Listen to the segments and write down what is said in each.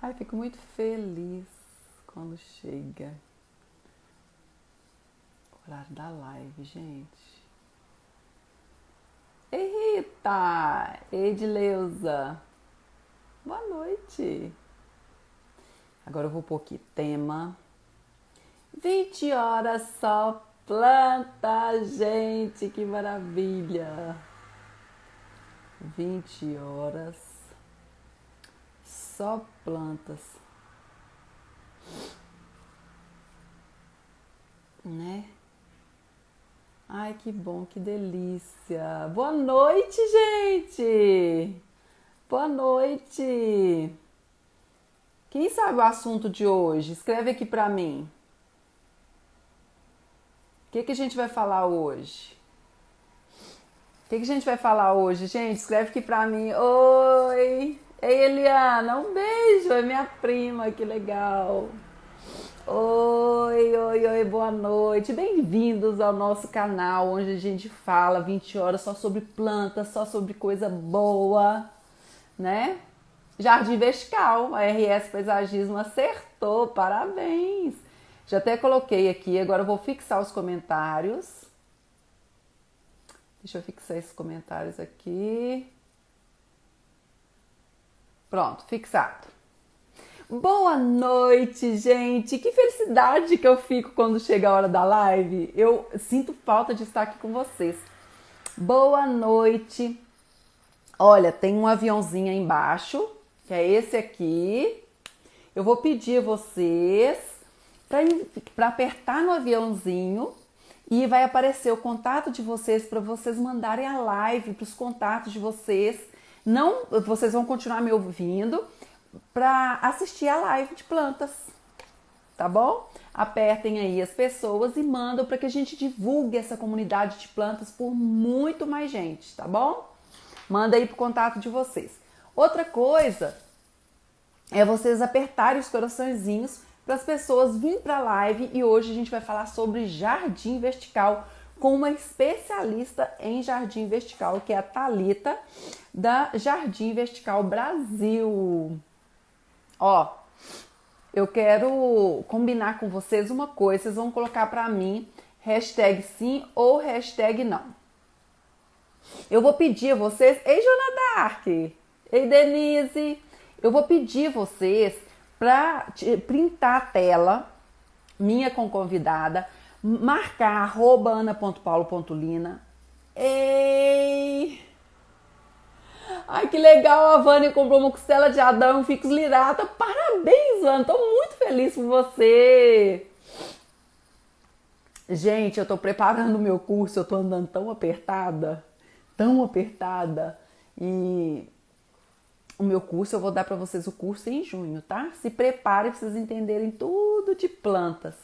Ai, fico muito feliz quando chega o horário da live, gente. Ei, Rita! Edileuza! Boa noite! Agora eu vou pôr aqui tema 20 horas só planta, gente! Que maravilha! 20 horas só plantas, né? Ai, que bom, que delícia! Boa noite, gente! Boa noite! Quem sabe o assunto de hoje? Escreve aqui pra mim. O que a gente vai falar hoje? O que a gente vai falar hoje, gente? Escreve aqui pra mim. Oi! Ei, Eliana, um beijo! É minha prima, que legal! Oi, oi, oi, boa noite. Bem-vindos ao nosso canal, onde a gente fala 20 horas só sobre plantas, só sobre coisa boa, né? Jardim Vertical, a RS Paisagismo acertou, parabéns! Já até coloquei aqui, agora eu vou fixar os comentários. Deixa eu fixar esses comentários aqui. Pronto, fixado. Boa noite, gente! Que felicidade que eu fico quando chega a hora da live. Eu sinto falta de estar aqui com vocês. Boa noite. Olha, tem um aviãozinho aí embaixo, que é esse aqui. Eu vou pedir a vocês para apertar no aviãozinho e vai aparecer o contato de vocês para vocês mandarem a live para os contatos de vocês. Não, vocês vão continuar me ouvindo para assistir a live de plantas, tá bom? Apertem aí as pessoas e mandam para que a gente divulgue essa comunidade de plantas por muito mais gente, tá bom? Manda aí pro contato de vocês. Outra coisa é vocês apertarem os coraçõezinhos para as pessoas virem para a live e hoje a gente vai falar sobre jardim vertical com uma especialista em jardim vertical, que é a Thalita da Jardim Vertical Brasil. Ó, eu quero combinar com vocês uma coisa, vocês vão colocar para mim hashtag sim ou hashtag não. Eu vou pedir a vocês, ei Joana Dark, ei Denise, eu vou pedir a vocês para printar a tela, minha com convidada, marcar @ana.paulo.lina. Ei! Ai, que legal, a Vânia comprou uma costela de Adão e Ficus lirata. Parabéns, Vânia, tô muito feliz por você. Gente, eu tô preparando o meu curso, eu tô andando tão apertada, e o meu curso, eu vou dar para vocês o curso em junho, tá? Se preparem para vocês entenderem tudo de plantas.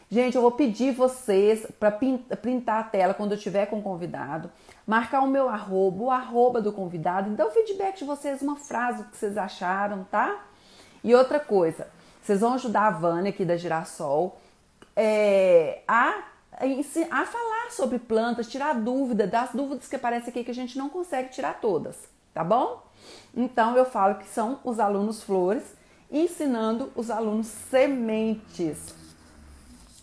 Gente, eu vou pedir vocês para printar a tela quando eu estiver com o convidado, marcar o meu arroba, o arroba do convidado, então o feedback de vocês, uma frase que vocês acharam, tá? E outra coisa, vocês vão ajudar a Vânia aqui da Girassol a falar sobre plantas, tirar dúvida, das dúvidas que aparecem aqui que a gente não consegue tirar todas, tá bom? Então eu falo que são os alunos flores ensinando os alunos sementes.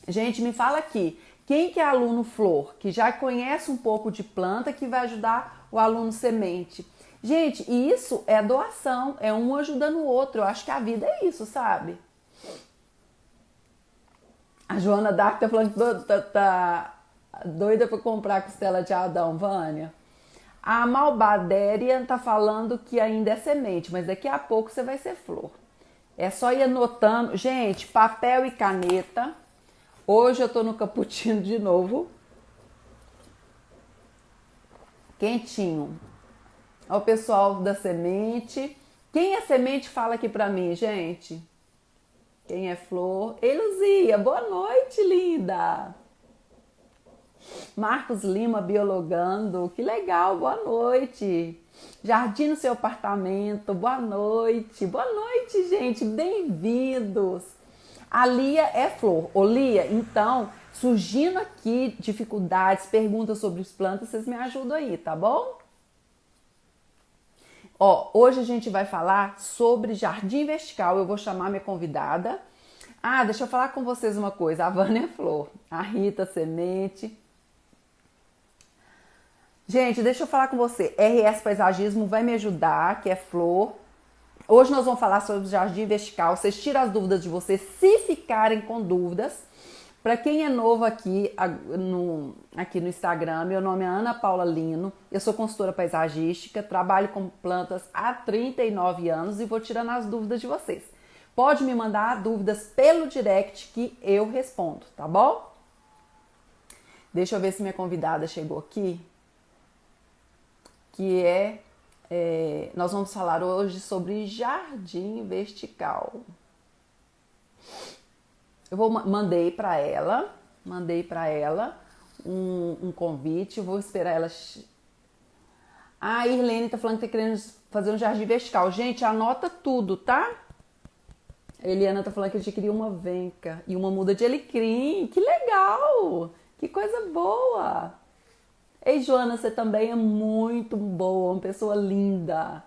Gente, me fala aqui, quem que é aluno flor, que já conhece um pouco de planta, que vai ajudar o aluno semente? Gente, isso é doação, é um ajudando o outro. Eu acho que a vida é isso, sabe? A Joana Dark tá falando que tá doida para comprar costela de Adão, Vânia. A Malbadéria tá falando que ainda é semente, mas daqui a pouco você vai ser flor. É só ir anotando. Gente, papel e caneta. Hoje eu tô no cappuccino de novo. Quentinho. Ó, o pessoal da semente. Quem é semente, fala aqui pra mim, gente. Quem é flor? Ei, Luzia, boa noite, linda. Marcos Lima biologando, que legal, boa noite. Jardim no seu apartamento, boa noite. Boa noite, gente, bem-vindos. A Lia é flor. Ô Lia, então, surgindo aqui dificuldades, perguntas sobre as plantas, vocês me ajudam aí, tá bom? Ó, hoje a gente vai falar sobre jardim vertical. Eu vou chamar minha convidada. Ah, deixa eu falar com vocês uma coisa. A Vânia Flor, a Rita Semente. Gente, deixa eu falar com você. RS Paisagismo vai me ajudar, que é Flor. Hoje nós vamos falar sobre o jardim vertical. Vocês tiram as dúvidas de vocês, se ficarem com dúvidas. Para quem é novo aqui no Instagram, meu nome é Ana Paula Lino, eu sou consultora paisagística, trabalho com plantas há 39 anos e vou tirando as dúvidas de vocês. Pode me mandar dúvidas pelo direct que eu respondo, tá bom? Deixa eu ver se minha convidada chegou aqui, nós vamos falar hoje sobre jardim vertical. Mandei para ela um convite, vou esperar ela. A Irlene tá falando que tá querendo fazer um jardim vertical. Gente, anota tudo, tá? A Eliana tá falando que a gente queria uma venca e uma muda de alecrim. Que legal! Que coisa boa! Ei, Joana, você também é muito boa, uma pessoa linda.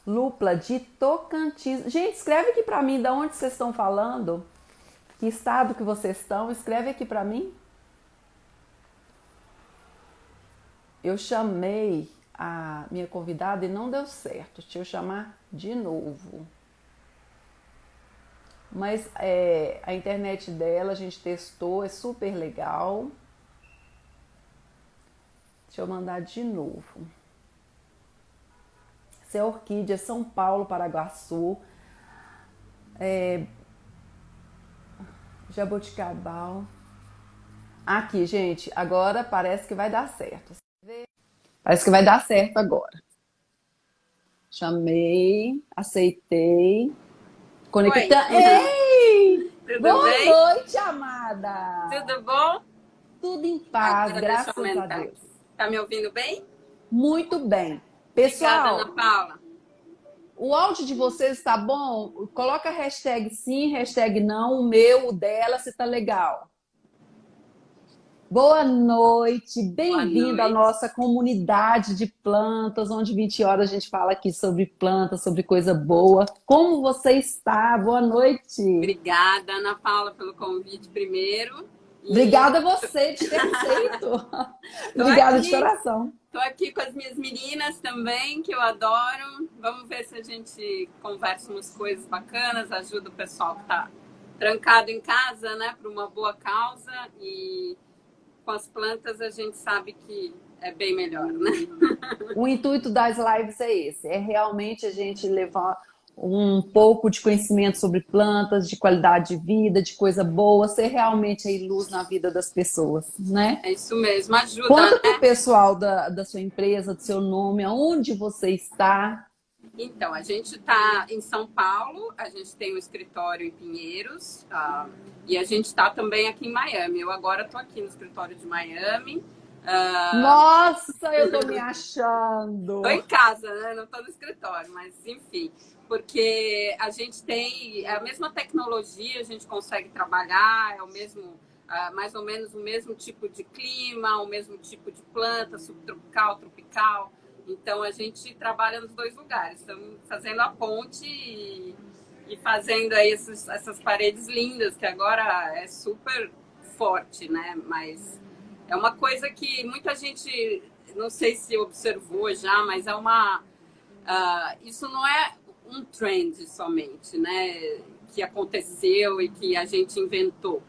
Lupla de Tocantins. Gente, escreve aqui pra mim de onde vocês estão falando. Que estado que vocês estão? Escreve aqui pra mim. Eu chamei a minha convidada e não deu certo. Deixa eu chamar de novo. Mas a internet dela a gente testou, é super legal. Deixa eu mandar de novo. Essa é a Orquídea, São Paulo, Paraguaçu. Jaboticabal. Aqui, gente, agora parece que vai dar certo. Parece que vai dar certo agora. Chamei, aceitei, conectando. Oi. Ei! Tudo Boa bem? noite, amada! Tudo bom? Tudo em paz, Agora deixa eu graças a aumentar Deus. aqui. Tá me ouvindo bem? Muito bem. Obrigada, Ana Pessoal, Paula. o áudio de vocês está bom? Coloca hashtag sim, hashtag não, o meu, o dela, se tá legal. Boa noite, Boa bem-vindo à noite. nossa comunidade de plantas, onde 20 horas a gente fala aqui sobre plantas, sobre coisa boa. Como você está? Boa noite. Obrigada, Ana Paula, pelo convite primeiro. Obrigada a você de ter aceito. Obrigada de coração. Tô aqui com as minhas meninas também, que eu adoro. Vamos ver se a gente conversa umas coisas bacanas, ajuda o pessoal que tá trancado em casa, né, para uma boa causa. E com as plantas a gente sabe que é bem melhor, né? O intuito das lives é esse, é realmente a gente levar um pouco de conhecimento sobre plantas, de qualidade de vida, de coisa boa, ser realmente aí luz na vida das pessoas, né? É isso mesmo, ajuda, Conta né? para o pessoal da sua empresa, do seu nome, aonde você está. Então, a gente está em São Paulo, a gente tem um escritório em Pinheiros, e a gente está também aqui em Miami. Eu agora estou aqui no escritório de Miami. Nossa, eu tô me achando! Estou em casa, né? Não estou no escritório, mas enfim, porque a gente tem a mesma tecnologia, a gente consegue trabalhar, é o mesmo, mais ou menos o mesmo tipo de clima, o mesmo tipo de planta, subtropical, tropical. Então, a gente trabalha nos dois lugares. Estamos fazendo a ponte e fazendo aí essas paredes lindas, que agora é super forte, né? Mas é uma coisa que muita gente, não sei se observou já, mas é isso não é um trend somente, né? Que aconteceu e que a gente inventou.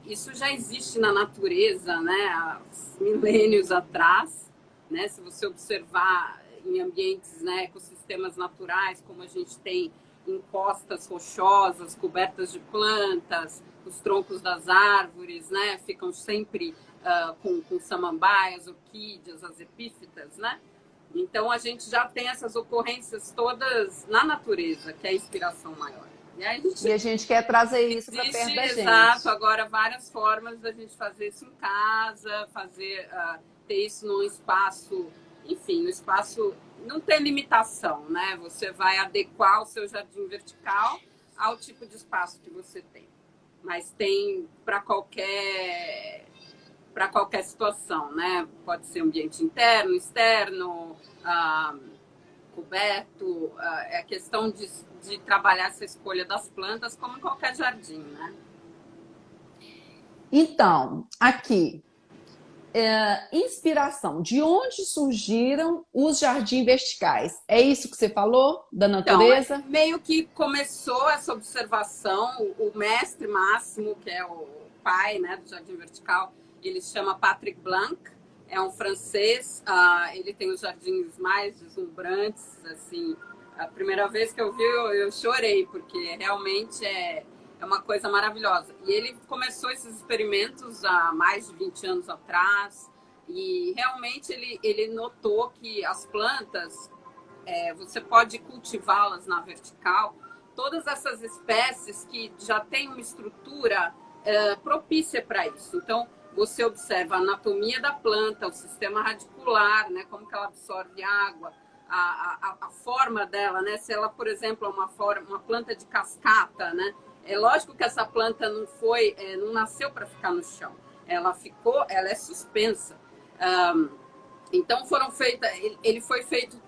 Isso já existe na natureza, né? Há milênios atrás. Né? Se você observar em ambientes, né, ecossistemas naturais, como a gente tem encostas rochosas, cobertas de plantas, os troncos das árvores, né, ficam sempre com samambaias, orquídeas, as epífitas, né? Então, a gente já tem essas ocorrências todas na natureza, que é a inspiração maior. E a gente quer trazer isso para perto da gente. Exato, agora várias formas da gente fazer isso em casa, ter isso num espaço, enfim, no espaço não tem limitação, né? Você vai adequar o seu jardim vertical ao tipo de espaço que você tem. Mas tem para qualquer situação, né? Pode ser ambiente interno, externo, coberto, é a questão de trabalhar essa escolha das plantas como em qualquer jardim, né? Então, aqui, inspiração. De onde surgiram os jardins verticais? É isso que você falou, da Então, natureza? meio que começou essa observação, o mestre máximo, que é o pai, né, do jardim vertical, ele se chama Patrick Blanc, é um francês, ele tem os jardins mais deslumbrantes, assim, a primeira vez que eu vi eu chorei, porque realmente é uma coisa maravilhosa. E ele começou esses experimentos há mais de 20 anos atrás, e realmente ele notou que as plantas, você pode cultivá-las na vertical, todas essas espécies que já têm uma estrutura propícia para isso. Então, você observa a anatomia da planta, o sistema radicular, né, como que ela absorve água, a forma dela, né, se ela, por exemplo, é uma planta de cascata, né, é lógico que essa planta não nasceu para ficar no chão, ela é suspensa. Então foram feitas, ele foi feito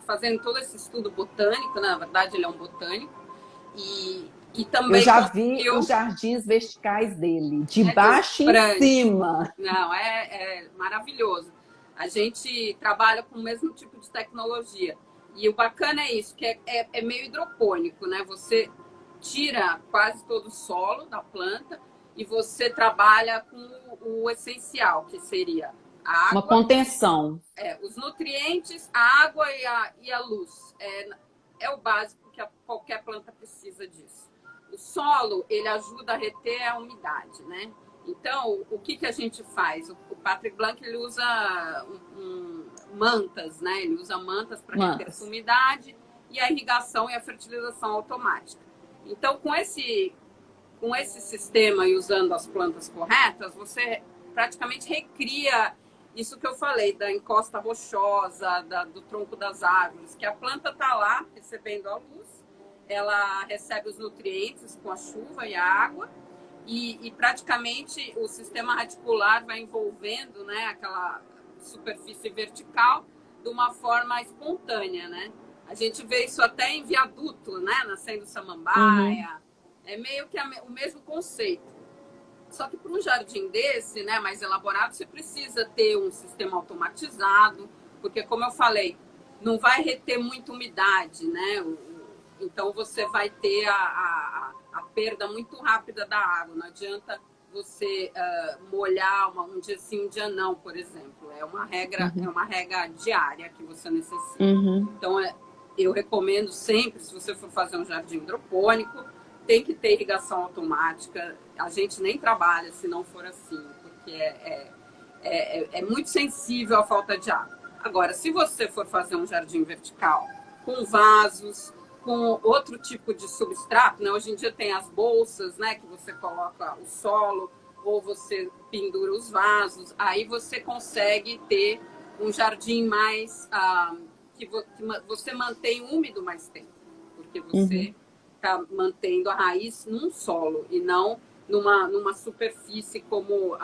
fazendo todo esse estudo botânico, né? Na verdade ele é um botânico, e Eu também já vi conseguiu. os jardins verticais dele, de É baixo em deslumbrante. cima. Não, é maravilhoso. A gente trabalha com o mesmo tipo de tecnologia. E o bacana é isso, que é meio hidropônico, né? Você tira quase todo o solo da planta e você trabalha com o essencial, que seria a Uma água, contenção. os nutrientes, a água e a luz. É o básico que qualquer planta precisa disso. O solo, ele ajuda a reter a umidade, né? Então, o que a gente faz? O Patrick Blanc, ele usa mantas, né? Ele usa mantas para reter essa Mantas. umidade e a irrigação e a fertilização automática. Então, com esse sistema e usando as plantas corretas, você praticamente recria isso que eu falei, da encosta rochosa, do tronco das árvores, que a planta está lá recebendo a luz, ela recebe os nutrientes com a chuva e a água, e praticamente o sistema radicular vai envolvendo, né, aquela superfície vertical de uma forma espontânea, né? A gente vê isso até em viaduto, né, nascendo Uhum. samambaia, é meio que o mesmo conceito. Só que para um jardim desse, né, mais elaborado, você precisa ter um sistema automatizado, porque, como eu falei, não vai reter muita umidade, né? Então você vai ter a perda muito rápida da água. Não adianta você molhar um dia sim, um dia não, por exemplo. É Uhum. uma regra diária que você necessita. Uhum. Então, eu recomendo sempre, se você for fazer um jardim hidropônico, tem que ter irrigação automática. A gente nem trabalha se não for assim, porque é muito sensível à falta de água. Agora, se você for fazer um jardim vertical com vasos, com outro tipo de substrato, né? Hoje em dia tem as bolsas, né? Que você coloca o solo ou você pendura os vasos. Aí você consegue ter um jardim mais que você mantém úmido mais tempo, porque você Uhum. está mantendo a raiz num solo e não numa superfície como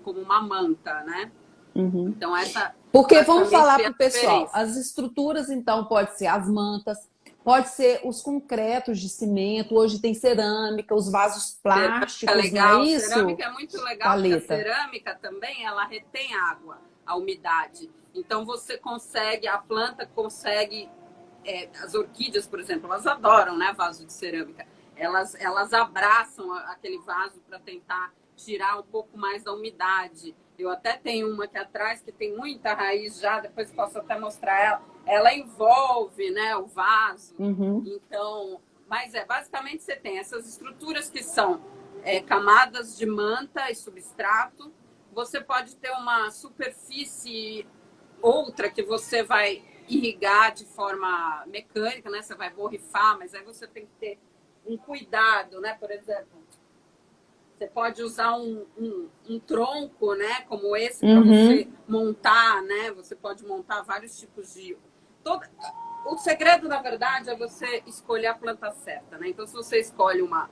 uma manta, né? Uhum. Então, essa Porque vamos falar basicamente é para a o pessoal, diferença. as estruturas, então, pode ser as mantas, pode ser os concretos de cimento, hoje tem cerâmica, os vasos Cerâmica plásticos, não é legal. isso, Cerâmica é muito legal porque a Thalita? cerâmica também ela retém água, a umidade. Então você consegue, a planta consegue, as orquídeas, por exemplo, elas adoram, né, vaso de cerâmica. Elas abraçam aquele vaso para tentar tirar um pouco mais da umidade. Eu até tenho uma aqui atrás que tem muita raiz já, depois posso até mostrar ela. Ela envolve, né, o vaso. Uhum. Então, mas basicamente você tem essas estruturas que são camadas de manta e substrato. Você pode ter uma superfície outra que você vai irrigar de forma mecânica, né? Você vai borrifar, mas aí você tem que ter um cuidado, né? Por exemplo, você pode usar um tronco, né? Como esse para você Uhum. montar, né? Você pode montar vários tipos de. Todo... O segredo, na verdade, é você escolher a planta certa, né? Então, se você escolhe uma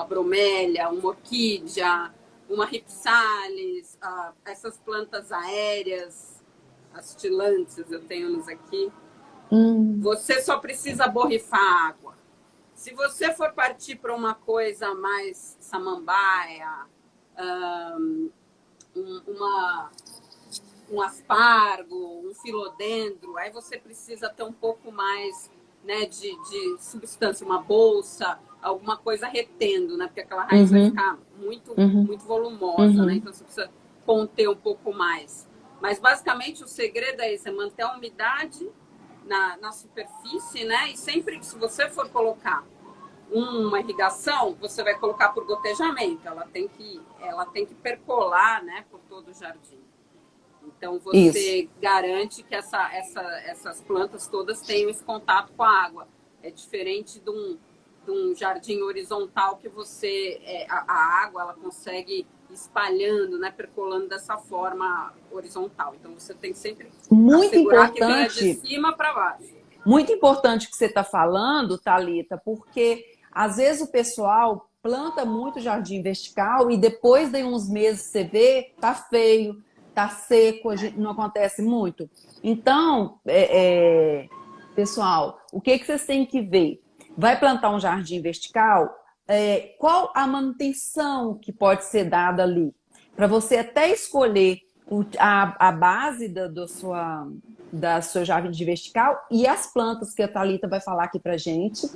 bromélia, uma orquídea, uma ripsalis, essas plantas aéreas, as tilantes, eu tenho uns aqui, Você só precisa borrifar água. Se você for partir para uma coisa mais samambaia, uma, um aspargo, um filodendro, aí você precisa ter um pouco mais, né, de substância, uma bolsa, alguma coisa retendo, né? Porque aquela raiz vai ficar muito volumosa, né? Então você precisa conter um pouco mais. Mas basicamente o segredo é esse, é manter a umidade na superfície, né? E sempre que se você for colocar uma irrigação, você vai colocar por gotejamento, ela tem que percolar, né, por todo o jardim. Então você Isso. garante que essas plantas todas tenham esse contato com a água. É diferente de um jardim horizontal que a água ela consegue espalhando, né, percolando dessa forma horizontal. Então você tem que sempre Muito assegurar que venha de importante, cima para baixo. muito importante o que você está falando, Thalita, porque às vezes o pessoal planta muito jardim vertical e depois de uns meses você vê, tá feio, tá seco, não acontece muito. Então, pessoal, o que vocês têm que ver? Vai plantar um jardim vertical? Qual a manutenção que pode ser dada ali? Para você até escolher a base da sua jardim vertical e as plantas que a Thalita vai falar aqui para gente.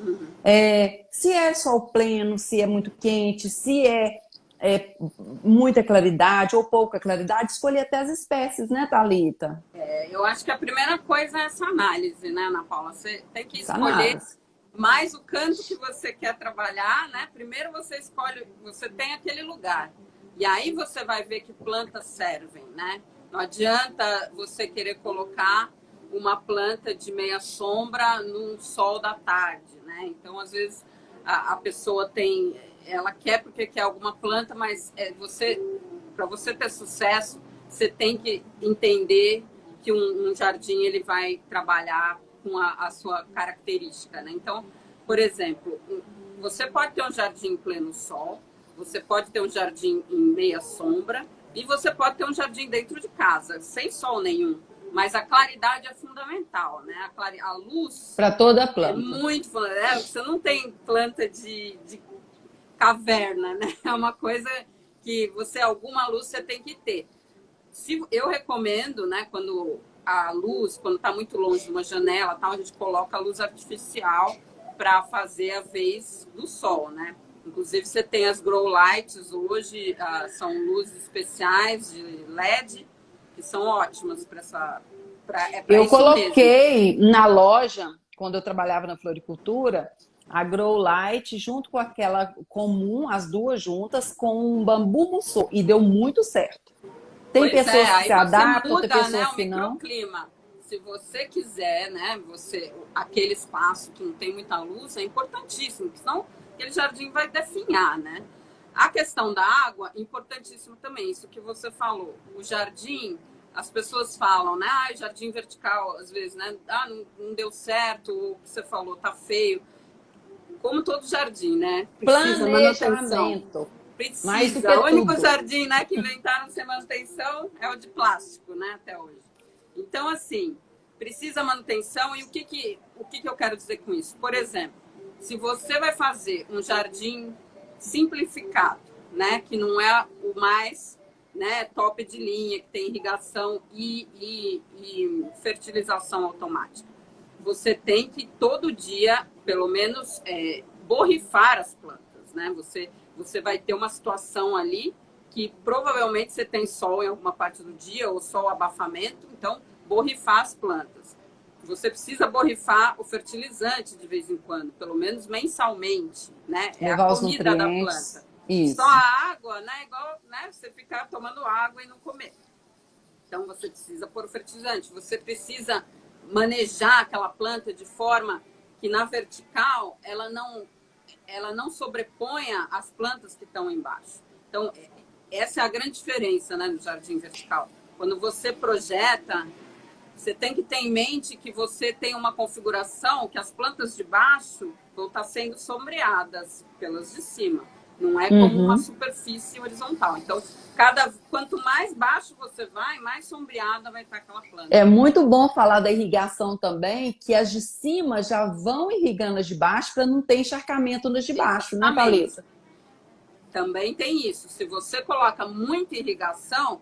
Se é sol pleno, se é muito quente, se é muita claridade ou pouca claridade, escolher até as espécies, né, Thalita? Eu acho que a primeira coisa é essa análise, né, Ana Paula? Você tem que Essa escolher análise. mais o canto que você quer trabalhar, né? Primeiro você escolhe, você tem aquele lugar. E aí você vai ver que plantas servem, né? Não adianta você querer colocar uma planta de meia sombra num sol da tarde, né? Então, às vezes, a pessoa ela quer porque quer alguma planta, mas para você ter sucesso, você tem que entender que um jardim ele vai trabalhar com a sua característica, né? Então, por exemplo, você pode ter um jardim em pleno sol, você pode ter um jardim em meia sombra e você pode ter um jardim dentro de casa, sem sol nenhum. Mas a claridade é fundamental, né? A luz Para toda é planta. muito fundamental. Você não tem planta de caverna, né? É uma coisa que alguma luz você tem que ter. Eu recomendo, né, quando a luz, quando está muito longe de uma janela, tal, a gente coloca a luz artificial para fazer a vez do sol, né? Inclusive você tem as grow lights hoje, são luzes especiais de LED que são ótimas para Eu isso mesmo. coloquei na loja, quando eu trabalhava na floricultura, a Grow Light junto com aquela comum, as duas juntas, com um bambu mussô. E deu muito certo. Tem Pois é, pessoas que aí se você adaptam, tem muda, né, pessoas o que não. microclima. Se você quiser, né, aquele espaço que não tem muita luz é importantíssimo, porque senão aquele jardim vai definhar, né? A questão da água, importantíssimo também, isso que você falou. O jardim, as pessoas falam, né, jardim vertical, às vezes, né, não deu certo, o que você falou tá feio. Como todo jardim, né? Precisa manutenção. Planejamento, mais do Precisa. que O único tudo. jardim, né, que inventaram sem manutenção é o de plástico, né, até hoje. Então, assim, precisa manutenção. E o que eu quero dizer com isso? Por exemplo, se você vai fazer um jardim simplificado, né, que não é o mais, né, top de linha, que tem irrigação e fertilização automática, você tem que todo dia, pelo menos, borrifar as plantas, né? Você vai ter uma situação ali que provavelmente você tem sol em alguma parte do dia ou sol abafamento, então borrifar as plantas. Você precisa borrifar o fertilizante de vez em quando, pelo menos mensalmente, né? É a Levar os comida da nutrientes. planta. Só Isso. a água, né? Igual, né? Você ficar tomando água e não comer. Então você precisa pôr o fertilizante, você precisa manejar aquela planta de forma que na vertical ela não sobreponha as plantas que estão embaixo. Então essa é a grande diferença, né, no jardim vertical. Quando você projeta, você tem que ter em mente que você tem uma configuração que as plantas de baixo vão estar sendo sombreadas pelas de cima. Não é como uma superfície horizontal. Então, quanto mais baixo você vai, mais sombreada vai estar aquela planta. É muito bom falar da irrigação também, que as de cima já vão irrigando as de baixo para não ter encharcamento nas de baixo, né, Thalita? Também tem isso. Se você coloca muita irrigação,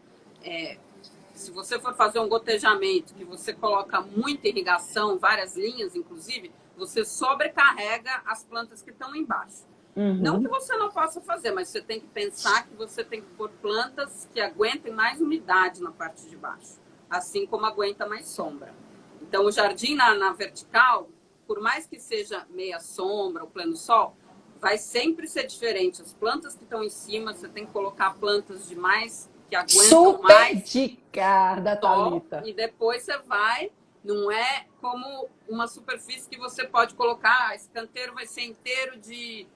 se você for fazer um gotejamento, que você coloca muita irrigação, várias linhas, inclusive, você sobrecarrega as plantas que estão embaixo. Não que você não possa fazer, mas você tem que pensar que você tem que pôr plantas que aguentem mais umidade na parte de baixo, assim como aguenta mais sombra. Então, o jardim na vertical, por mais que seja meia sombra ou pleno sol, vai sempre ser diferente. As plantas que estão em cima, você tem que colocar plantas de mais, que aguentam mais. Super dica da Thalita. E depois você vai, não é como uma superfície que você pode colocar, esse canteiro vai ser inteiro de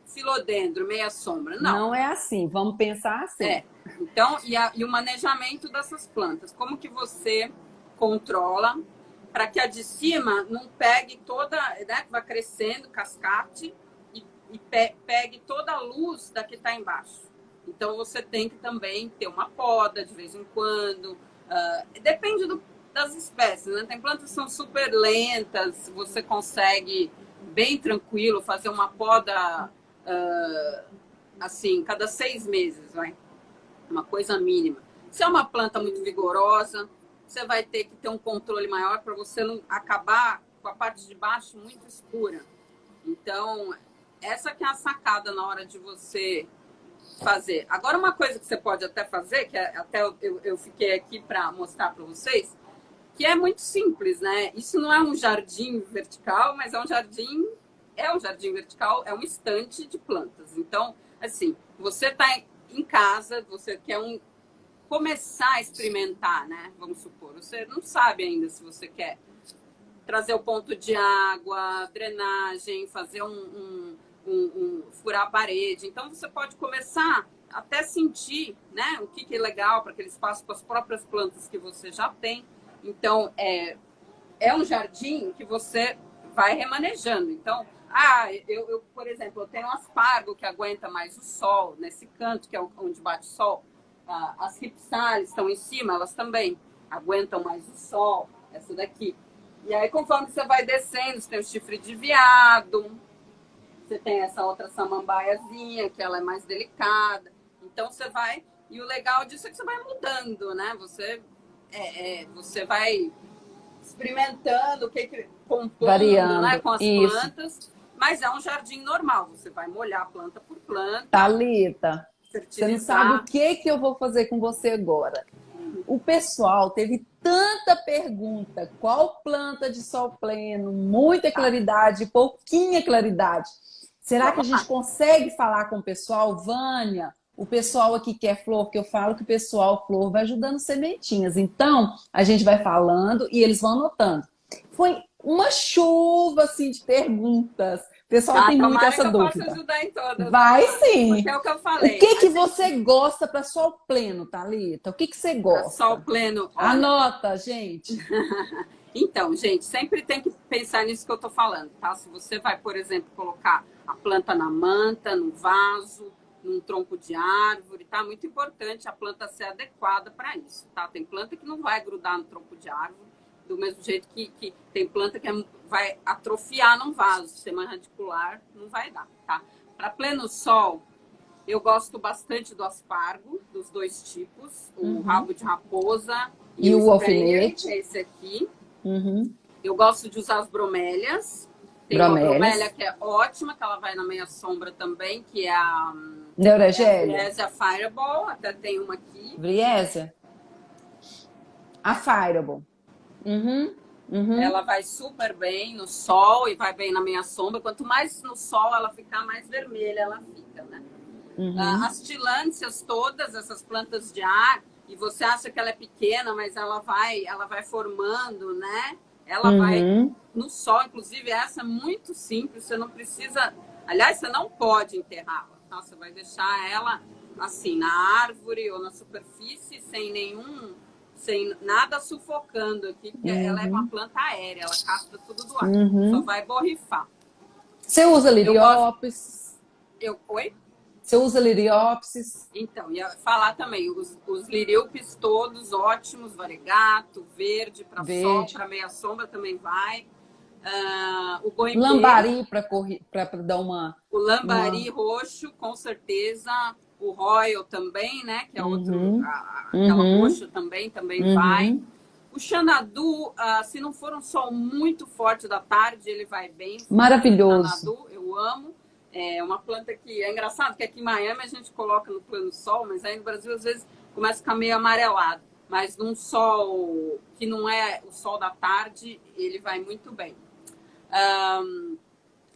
filodendro, meia sombra. Não é assim, vamos pensar assim. Então, e o manejamento dessas plantas, como que você controla para que a de cima não pegue toda, né, vai crescendo, cascate, e pegue toda a luz da que está embaixo. Então, você tem que também ter uma poda de vez em quando. Depende das espécies, né? Tem plantas que são super lentas, você consegue bem tranquilo fazer uma poda assim, cada 6 meses, vai. Uma coisa mínima. Se é uma planta muito vigorosa, você vai ter que ter um controle maior para você não acabar com a parte de baixo muito escura. Então, essa que é a sacada na hora de você fazer. Agora, uma coisa que você pode até fazer, que até eu fiquei aqui para mostrar para vocês, que é muito simples, né? Isso não é um jardim vertical, mas é um jardim vertical, é um estante de plantas. Então, assim, você está em casa, você quer começar a experimentar, né? Vamos supor, você não sabe ainda se você quer trazer o ponto de água, drenagem, fazer furar a parede. Então, você pode começar até sentir, né, o que é legal para aquele espaço com as próprias plantas que você já tem. Então, é um jardim que você vai remanejando. Então, eu, por exemplo, eu tenho um aspargo que aguenta mais o sol, nesse canto que é onde bate o sol. As ripsales estão em cima, elas também aguentam mais o sol, essa daqui. E aí, conforme você vai descendo, você tem o chifre de veado, você tem essa outra samambaiazinha, que ela é mais delicada. Então, você vai... E o legal disso é que você vai mudando, né? Você vai experimentando o que compondo, variando, né, com as isso. Plantas, mas é um jardim normal. Você vai molhar planta por planta. Thalita, você não sabe o que eu vou fazer com você agora. O pessoal teve tanta pergunta. Qual planta de sol pleno? Muita claridade, pouquinha claridade. Será que a gente consegue falar com o pessoal? Vânia, o pessoal aqui quer flor, que eu falo que o pessoal flor vai ajudando sementinhas. Então, a gente vai falando e eles vão anotando. Foi uma chuva assim de perguntas. O pessoal tem muito essa dúvida. Eu posso ajudar em todas. Vai sim. Porque é o que eu falei. O que você gosta para sol pleno, Thalita? O que você gosta? Sol pleno. Olha... Anota, gente. Então, gente, sempre tem que pensar nisso que eu tô falando, tá? Se você vai, por exemplo, colocar a planta na manta, no vaso, num tronco de árvore, tá? Muito importante a planta ser adequada para isso, tá? Tem planta que não vai grudar no tronco de árvore, do mesmo jeito que tem planta que vai atrofiar num vaso, sistema radicular não vai dar, tá? Para pleno sol, eu gosto bastante do aspargo, dos dois tipos, o rabo de raposa e o alfinete. Esse aqui. Eu gosto de usar as bromélias. Tem uma bromélia que é ótima, que ela vai na meia sombra também, que é a Briesia Fireball. Até tem uma aqui. Briesia? A Fireball. Ela vai super bem no sol e vai bem na meia sombra. Quanto mais no sol ela ficar, mais vermelha ela fica, né? As tilândsias todas, essas plantas de ar, e você acha que ela é pequena, mas ela vai formando, né? Ela vai no sol, inclusive essa é muito simples, você não precisa... Aliás, você não pode enterrá-la, tá? Você vai deixar ela assim, na árvore ou na superfície, sem nada sufocando aqui, porque ela é uma planta aérea, ela capta tudo do ar, só vai borrifar. Você usa liriópis? Oi? Você usa liriópsis? Então, ia falar também, os liríopes todos ótimos, variegato, verde para sol, Verde. para meia sombra também vai. O goimbê, Lambari para dar o lambari uma... roxo, com certeza. O royal também, né? Que é outro, Uhum, aquela uhum, roxa também vai. uhum. O xanadu, se não for um sol muito forte da tarde, ele vai bem. O Maravilhoso. xanadu, eu amo. É uma planta que é engraçado, que aqui em Miami a gente coloca no plano sol, mas aí no Brasil às vezes começa a ficar meio amarelado. Mas num sol que não é o sol da tarde, ele vai muito bem.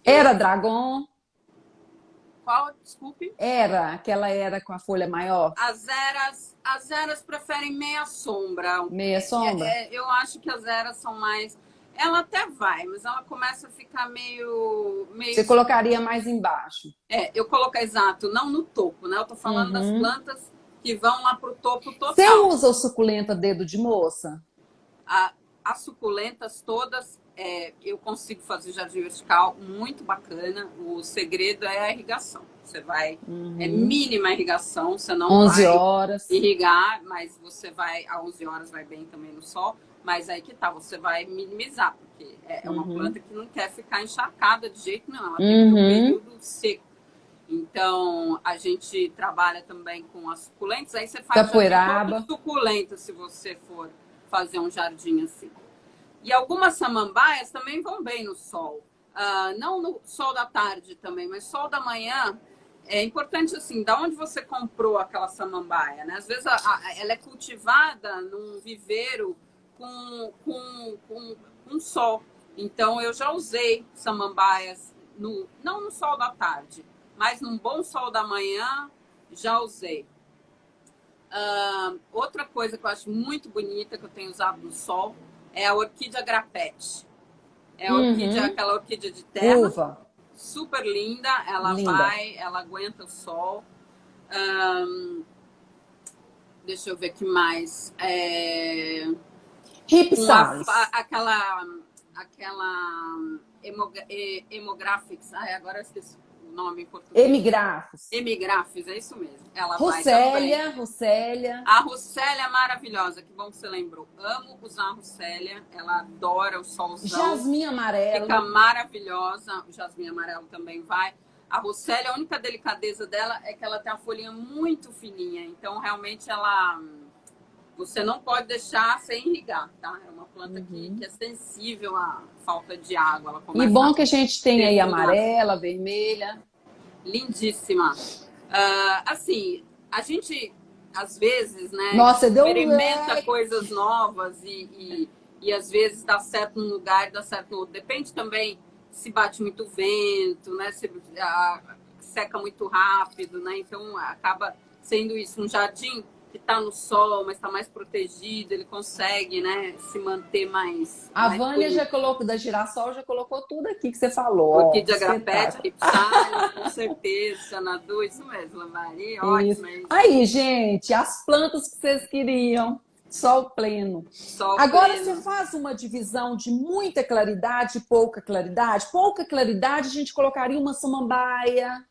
Era Dragon? Qual? Desculpe. Era, aquela era com a folha maior? As eras preferem meia sombra. Meia sombra? Eu acho que as eras são mais. Ela até vai, mas ela começa a ficar meio. Você colocaria mais embaixo. Eu coloco exato, não no topo, né? Eu tô falando das Uhum. plantas que vão lá pro topo Você total. usa o suculenta dedo de moça? As suculentas todas, eu consigo fazer jardim vertical muito bacana. O segredo é a irrigação. Você vai. É mínima a irrigação, você não 11 vai horas. irrigar, mas você vai. A 11 horas vai bem também no sol. Mas aí que tá, você vai minimizar, porque é uma planta que não quer ficar encharcada de jeito nenhum. Ela tem que ter um período seco. Então, a gente trabalha também com as suculentas. Aí você faz Capoeiraba. todo suculenta se você for fazer um jardim assim. E algumas samambaias também vão bem no sol. Não no sol da tarde também, mas sol da manhã. É importante assim, da onde você comprou aquela samambaia, né? Às vezes ela é cultivada num viveiro com sol. Então eu já usei samambaias não no sol da tarde, mas num bom sol da manhã já usei. Outra coisa que eu acho muito bonita que eu tenho usado no sol é a orquídea grapete. É a orquídea, aquela orquídea de terra, Uva. super linda. Ela Linda. ela aguenta o sol. Deixa eu ver o que mais. Ripsalis. Aquela hemographics. Agora eu esqueci o nome em português. Emigrafos. Hemigrafis, é isso mesmo. Ela vai também. Russélia. A Russélia é maravilhosa, que bom que você lembrou. Amo usar a Russélia, ela adora o solzão. Jasmim amarelo. Fica maravilhosa. O jasmim amarelo também vai. A Russélia, a única delicadeza dela é que ela tem a folhinha muito fininha. Então, realmente, você não pode deixar sem irrigar, tá? É uma planta que é sensível à falta de água. Ela começa E bom que a gente tem aí defumar. amarela, vermelha. Lindíssima. Assim, a gente, às vezes, né, Nossa, deu experimenta coisas novas e às vezes dá certo num lugar e dá certo no outro. Depende também se bate muito vento, né, se seca muito rápido, né? Então, acaba sendo isso. Um jardim que está no sol, mas está mais protegido, ele consegue, né, se manter mais. A mais Vânia bonito. já colocou, da Girassol, já colocou tudo aqui que você falou. Orquídea grapete, ripsalis, com certeza, xanadu, isso mesmo, Lambari, ótimo. Aí, gente, as plantas que vocês queriam. Sol pleno. Sol Agora pleno. você faz uma divisão de muita claridade e pouca claridade. Pouca claridade, a gente colocaria uma samambaia,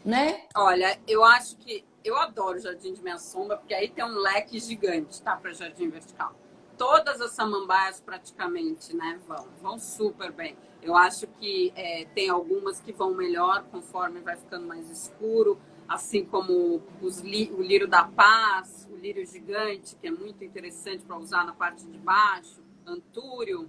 né? Olha, eu acho que eu adoro jardim de meia sombra, porque aí tem um leque gigante, tá, para jardim vertical. Todas as samambaias praticamente, né, vão super bem. Eu acho que tem algumas que vão melhor conforme vai ficando mais escuro, assim como o lírio da paz, o lírio gigante, que é muito interessante para usar na parte de baixo, antúrio.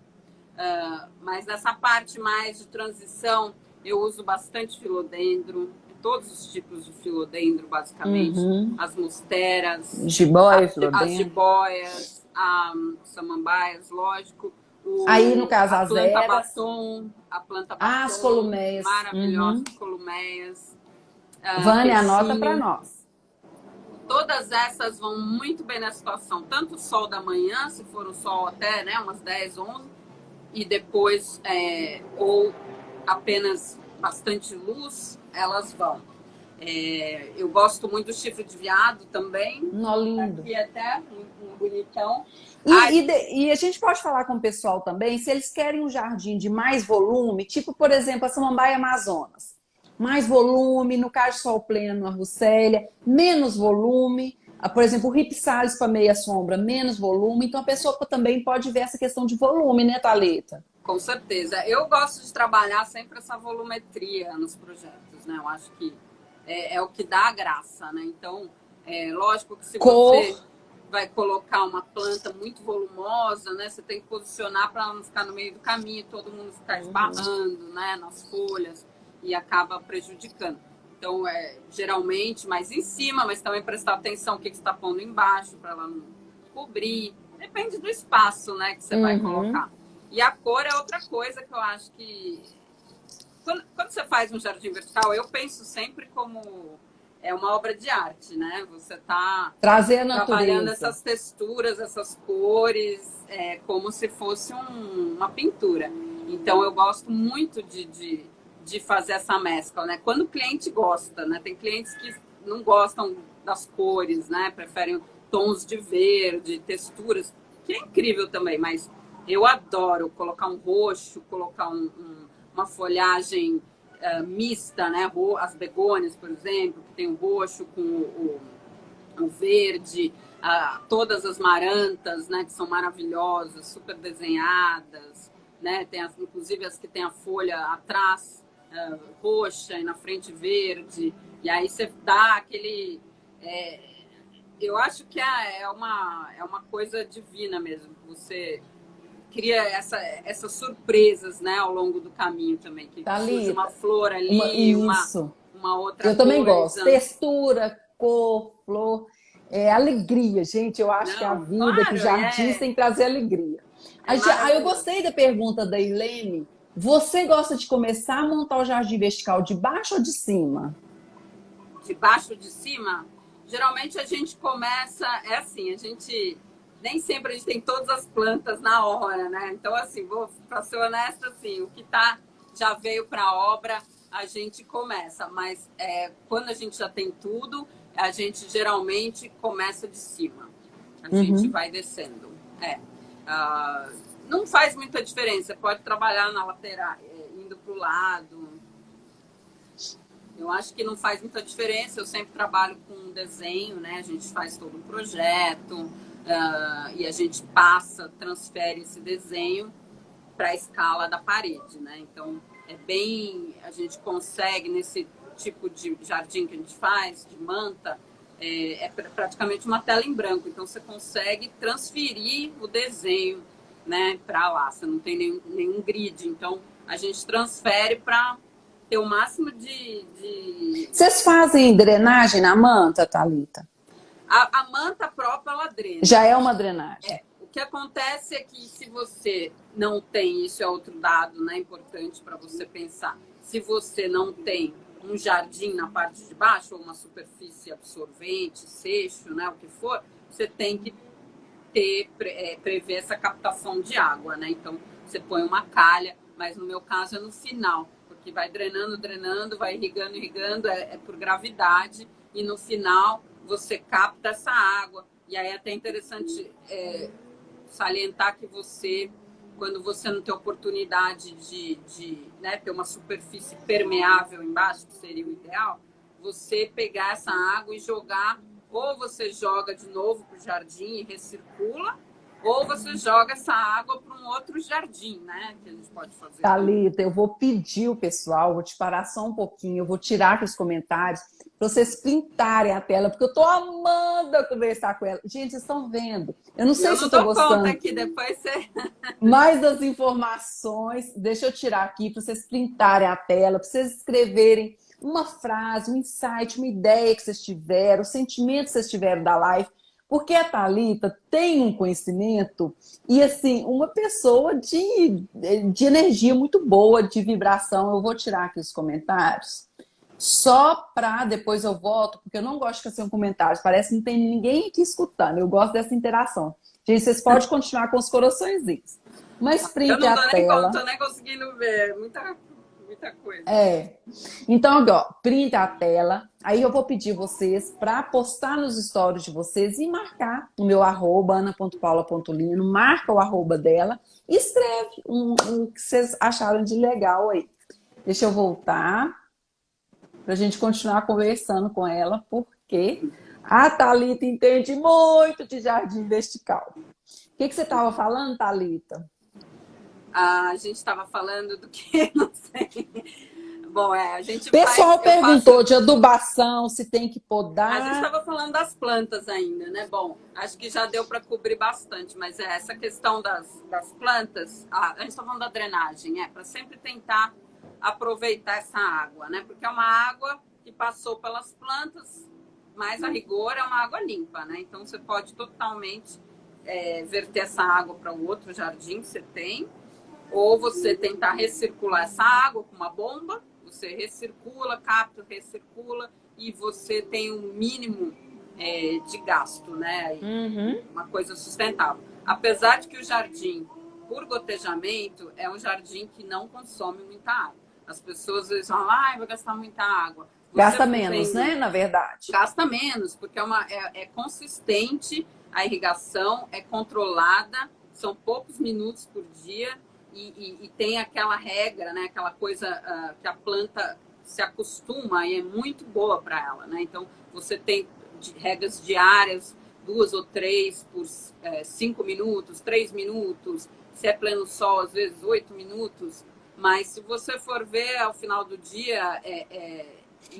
Mas nessa parte mais de transição, eu uso bastante filodendro, todos os tipos de filodendro, basicamente. As musteras, Jiboia, as filodendro. jiboias, samambaias, lógico. Aí, no caso, a as planta eras. batom, a planta batom. As columeias. Maravilhosas columeias. Vânia, anota para nós. Todas essas vão muito bem na situação. Tanto o sol da manhã, se for o sol até, né, umas 10, 11, e depois, ou apenas bastante luz, elas vão. Eu gosto muito do chifre de veado também. Lindo. Aqui até, um bonitão. E a gente pode falar com o pessoal também, se eles querem um jardim de mais volume, tipo, por exemplo, a samambaia Amazonas. mais volume, no caso de sol pleno, a Russélia, menos volume. Por exemplo, o Ripsalis para meia sombra, menos volume. Então, a pessoa também pode ver essa questão de volume, né, Thalita? Com certeza. Eu gosto de trabalhar sempre essa volumetria nos projetos, né? Eu acho que é o que dá a graça, né? Então, lógico que se você vai colocar uma planta muito volumosa, né? Você tem que posicionar para ela não ficar no meio do caminho, todo mundo ficar esbarrando, né? Nas folhas e acaba prejudicando. Então, geralmente mais em cima, mas também prestar atenção no que você está pondo embaixo para ela não cobrir. Depende do espaço, né? Que você vai colocar. E a cor é outra coisa que eu acho que... Quando você faz um jardim vertical, eu penso sempre como uma obra de arte, né? Você está trabalhando essas texturas, essas cores, como se fosse uma pintura. Então, eu gosto muito de fazer essa mescla, né? Quando o cliente gosta, né? Tem clientes que não gostam das cores, né? Preferem tons de verde, texturas, que é incrível também, mas eu adoro colocar um roxo, colocar uma folhagem mista, né? As begônias, por exemplo, que tem o roxo com o verde, todas as marantas, né? Que são maravilhosas, super desenhadas, né? Tem inclusive as que tem a folha atrás roxa e na frente verde, e aí você dá aquele... eu acho que é uma coisa divina mesmo, você cria essas surpresas, né, ao longo do caminho também, que surge uma flor ali, uma outra coisa. Eu também gosto. Textura, cor, flor, alegria, gente. Eu acho que a vida, que jardim tem que trazer alegria. Eu gostei da pergunta da Ilene. Você gosta de começar a montar o jardim vertical de baixo ou de cima? De baixo ou de cima? Geralmente a gente começa, nem sempre a gente tem todas as plantas na hora, né? Então, assim, para ser honesta, assim, o que já veio para a obra, a gente começa. Mas quando a gente já tem tudo, a gente geralmente começa de cima. A gente vai descendo. Não faz muita diferença. Pode trabalhar na lateral, indo para o lado. Eu acho que não faz muita diferença. Eu sempre trabalho com desenho, né? A gente faz todo um projeto. E a gente transfere esse desenho para a escala da parede, né? Então, a gente consegue, nesse tipo de jardim que a gente faz, de manta, praticamente uma tela em branco. Então, você consegue transferir o desenho, né, para lá. Você não tem nenhum grid. Então, a gente transfere para ter o máximo de... Vocês fazem drenagem na manta, Thalita? A manta própria, ela drena. Já é uma drenagem. O que acontece é que se você não tem, isso é outro dado, né, importante para você pensar, se você não tem um jardim na parte de baixo, ou uma superfície absorvente, seixo, né, o que for, você tem que prever essa captação de água, né? Então, você põe uma calha, mas no meu caso é no final, porque vai drenando, vai irrigando, é por gravidade, e no final você capta essa água. E aí é até interessante salientar que quando você não tem oportunidade de né, ter uma superfície permeável embaixo, que seria o ideal, você pegar essa água e jogar, ou você joga de novo para o jardim e recircula, ou você joga essa água para um outro jardim, né? Que a gente pode fazer. Thalita, eu vou pedir o pessoal, vou te parar só um pouquinho, eu vou tirar aqui os comentários para vocês printarem a tela, porque eu tô amando conversar com ela. Gente, vocês estão vendo? Eu não sei se eu tô gostando. Conta aqui, depois você... Mais das informações, deixa eu tirar aqui para vocês printarem a tela, para vocês escreverem uma frase, um insight, uma ideia que vocês tiveram, o sentimento que vocês tiveram da live. Porque a Thalita tem um conhecimento e, assim, uma pessoa de energia muito boa, de vibração. Eu vou tirar aqui os comentários, só para depois eu volto, porque eu não gosto de fazer um comentário. Parece que não tem ninguém aqui escutando. Eu gosto dessa interação. Gente, vocês podem continuar com os coraçõezinhos. Mas print a tela. Eu não tô nem conseguindo ver. Muita coisa. Então, ó, print a tela. Aí eu vou pedir vocês para postar nos stories de vocês e marcar o meu arroba, ana.paula.lino, marca o arroba dela e escreve o que vocês acharam de legal aí. Deixa eu voltar. para a gente continuar conversando com ela, porque a Thalita entende muito de jardim vertical. O que você estava falando, Thalita? A gente estava falando do que? Não sei. Bom, a gente Pessoal faz. perguntou de adubação, se tem que A gente podar. estava falando das plantas ainda, né? Bom, acho que já deu para cobrir bastante, mas essa questão das plantas, a gente está falando da drenagem, para sempre tentar aproveitar essa água, né? Porque é uma água que passou pelas plantas, mas a rigor é uma água limpa, né? Então você pode totalmente verter essa água para um outro jardim que você tem, ou você tentar recircular essa água com uma bomba, você recircula, capta, recircula, e você tem um mínimo de gasto, né? Uma coisa sustentável. Apesar de que o jardim, por gotejamento, é um jardim que não consome muita água. As pessoas às vezes falam, vai gastar muita água. Gasta menos, né? Na verdade. Gasta menos, porque é consistente, a irrigação é controlada, são poucos minutos por dia e tem aquela regra, né? Aquela coisa que a planta se acostuma e é muito boa para ela, né? Então, você tem regras diárias, 2 ou 3 por 5 minutos, 3 minutos, se é pleno sol, às vezes 8 minutos, mas se você for ver ao final do dia,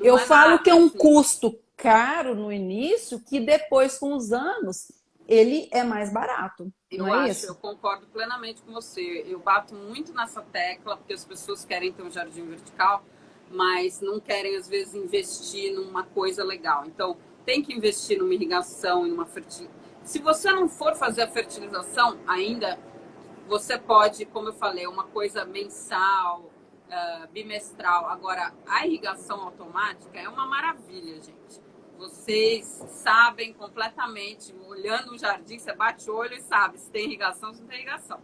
eu falo nada, que é um assim. custo caro no início, que depois, com os anos, ele é mais barato. Eu concordo plenamente com você. Eu bato muito nessa tecla, porque as pessoas querem ter um jardim vertical, mas não querem, às vezes, investir numa coisa legal. Então, tem que investir numa irrigação e numa fertilização. Se você não for fazer a fertilização ainda, você pode, como eu falei, uma coisa mensal, bimestral. Agora, a irrigação automática é uma maravilha, gente. Vocês sabem completamente, olhando o jardim, você bate o olho e sabe se tem irrigação, se não tem irrigação.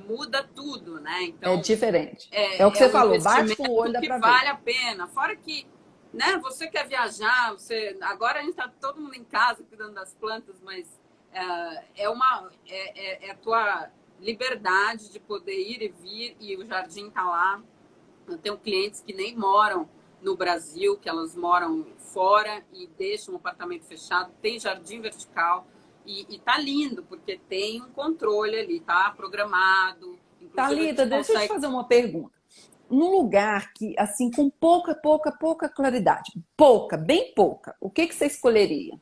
Muda tudo, né? Então, é diferente. É o que você falou, bate com o olho, dá pra ver. Vale a pena. Fora que, né, você quer viajar, agora a gente tá todo mundo em casa cuidando das plantas, mas é a tua liberdade de poder ir e vir e o jardim tá lá. Eu tenho clientes que nem moram no Brasil, que elas moram fora e deixam um apartamento fechado, tem jardim vertical e tá lindo, porque tem um controle ali, tá programado. Thalita, deixa eu te fazer uma pergunta. Num lugar que, assim, com pouca claridade, bem pouca, o que você escolheria?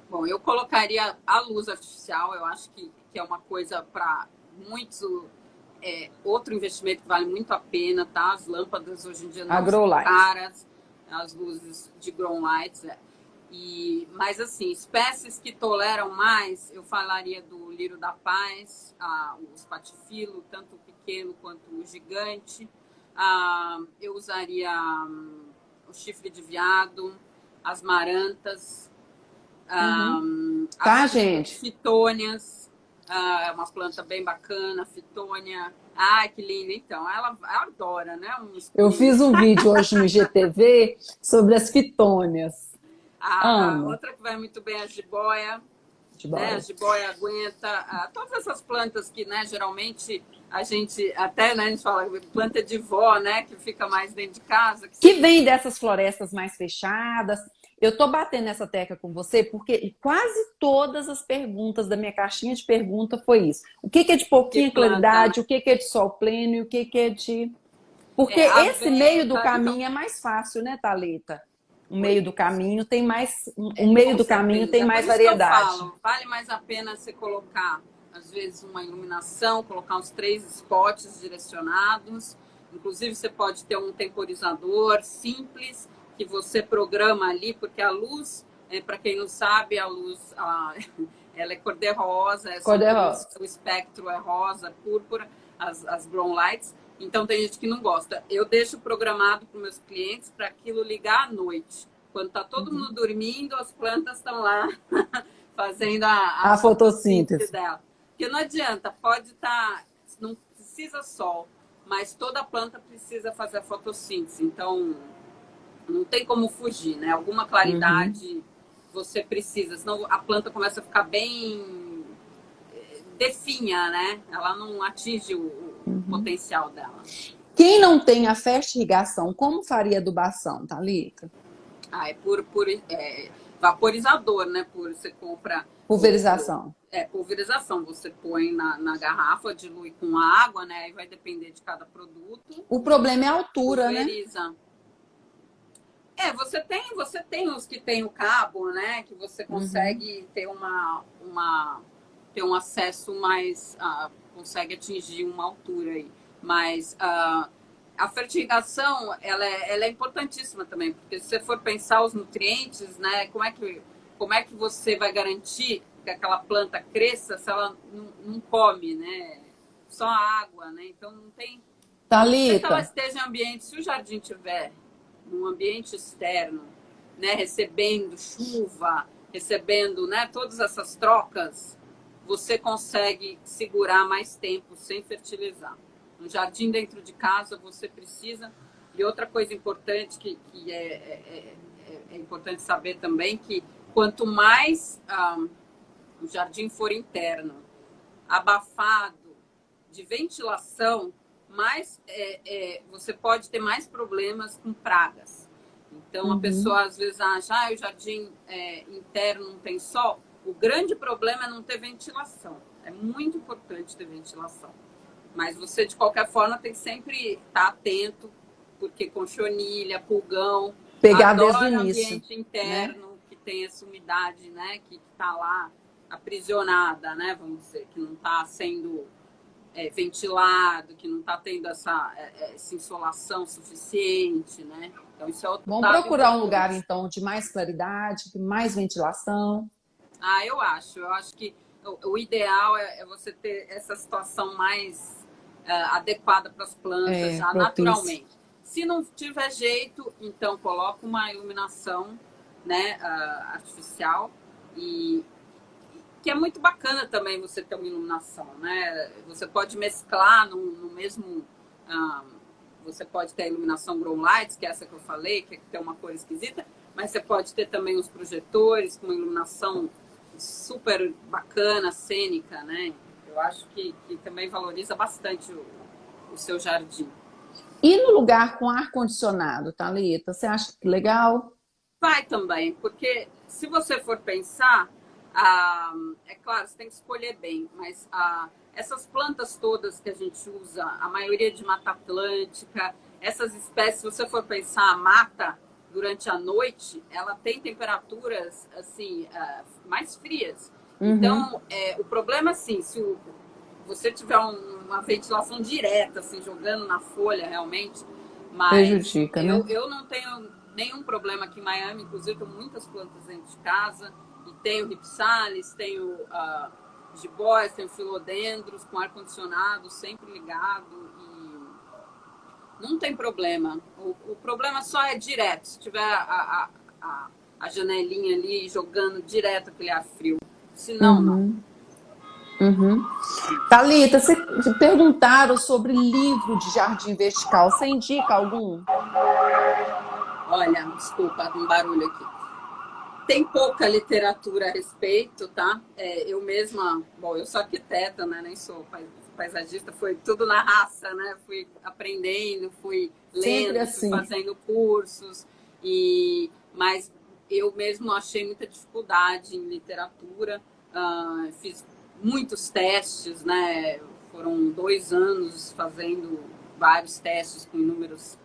Bom, eu colocaria a luz artificial, eu acho que é uma coisa para muitos... outro investimento que vale muito a pena, tá? As lâmpadas hoje em dia não são caras, as luzes de grow lights. Mas, assim, espécies que toleram mais, eu falaria do lírio da paz, o espatifilo, tanto o pequeno quanto o gigante. Eu usaria o chifre de veado, as marantas, Tá, gente? fitônias. É uma planta bem bacana, fitônia. Ai, que linda. Então, ela adora, né? Eu fiz um vídeo hoje no IGTV sobre as fitônias. Outra que vai muito bem é a jiboia. Né? A jiboia aguenta. Todas essas plantas que, né, geralmente a gente até, né, a gente fala planta de vó, né, que fica mais dentro de casa. Que vem dessas florestas mais fechadas. Eu tô batendo nessa tecla com você porque quase todas as perguntas da minha caixinha de pergunta foi isso. O que é de pouquinha claridade, o que é de sol pleno e o que é de... Porque esse meio do caminho é mais fácil, né, Thalita? O meio do caminho tem mais, tem mais variedade. Eu falo, vale mais a pena você colocar, às vezes, uma iluminação, colocar uns 3 spots direcionados. Inclusive, você pode ter um temporizador simples que você programa ali, porque a luz, para quem não sabe, a luz ela é cor-de-rosa, o espectro é rosa, púrpura, as grow lights. Então, tem gente que não gosta. Eu deixo programado para os meus clientes para aquilo ligar à noite. Quando está todo mundo dormindo, as plantas estão lá fazendo a fotossíntese dela. Porque não adianta, pode estar... não precisa sol, mas toda planta precisa fazer a fotossíntese. Então, não tem como fugir, né? Alguma claridade você precisa, senão a planta começa a ficar bem definha, né? Ela não atinge o potencial dela. Quem não tem a fertirrigação, como faria adubação, Thalita? É vaporizador, né? Você compra Pulverização. pulverização. Você põe na garrafa, dilui com água, né? Aí vai depender de cada produto. O problema é a altura, né? Pulveriza. Você tem os que tem o cabo, né? Que você consegue ter ter um acesso mais, consegue atingir uma altura aí. Mas a fertilização, ela é importantíssima também, porque se você for pensar os nutrientes, né? Como é que você vai garantir que aquela planta cresça se ela não come, né? Só água, né? Então não tem. A não ser que ela Thalita, esteja em ambiente, se o jardim tiver num ambiente externo, né, recebendo chuva, recebendo, né, todas essas trocas, você consegue segurar mais tempo sem fertilizar. No jardim dentro de casa você precisa. E outra coisa importante que é importante saber também que quanto mais o jardim for interno, abafado, de ventilação, mais você pode ter mais problemas com pragas. Então a pessoa às vezes acha, o jardim interno não tem sol. O grande problema é não ter ventilação. É muito importante ter ventilação. Mas você, de qualquer forma, tem que sempre estar atento, porque conchonilha, pulgão, pegar desde o adora início, ambiente né? interno, que tem essa umidade, né, que está lá aprisionada, né, vamos dizer, que não está sendo ventilado, que não está tendo essa insolação suficiente, né? Então, isso é outro Vamos dado procurar um lugar, importante. então, de mais claridade, de mais ventilação. Eu acho. Eu acho que o ideal é você ter essa situação mais adequada para as plantas, já Propício. naturalmente. Se não tiver jeito, então coloca uma iluminação, né, artificial, e que é muito bacana também você ter uma iluminação, né? Você pode mesclar no mesmo. ah, Você pode ter a iluminação grow lights, que é essa que eu falei, que tem uma cor esquisita, mas você pode ter também os projetores com uma iluminação super bacana, cênica, né? Eu acho que também valoriza bastante o seu jardim. E no lugar com ar-condicionado, Thalita, você acha que legal? Vai também, porque se você for pensar, é claro, você tem que escolher bem, mas essas plantas todas que a gente usa, a maioria de Mata Atlântica, essas espécies, se você for pensar, a mata durante a noite, ela tem temperaturas assim mais frias. Uhum. Então, o problema assim, se você tiver uma ventilação direta, assim, jogando na folha realmente, mas Prejudica, né? eu não tenho nenhum problema aqui em Miami, inclusive tenho muitas plantas dentro de casa, e tenho ripsalis, tenho gibóias, tenho filodendros com ar-condicionado sempre ligado, e não tem problema. O problema só é direto, se tiver a janelinha ali jogando direto aquele ar frio. Se não, não. Uhum. Uhum. Thalita, você te perguntaram sobre livro de jardim vertical. Você indica algum? Olha, desculpa, um barulho aqui. Tem pouca literatura a respeito, tá? Eu mesma, bom, eu sou arquiteta, né? Nem sou paisagista, foi tudo na raça, né? Fui aprendendo, fui Sempre lendo, fui assim. fazendo cursos, mas eu mesmo achei muita dificuldade em literatura. Fiz muitos testes, né? Foram 2 anos fazendo vários testes com inúmeros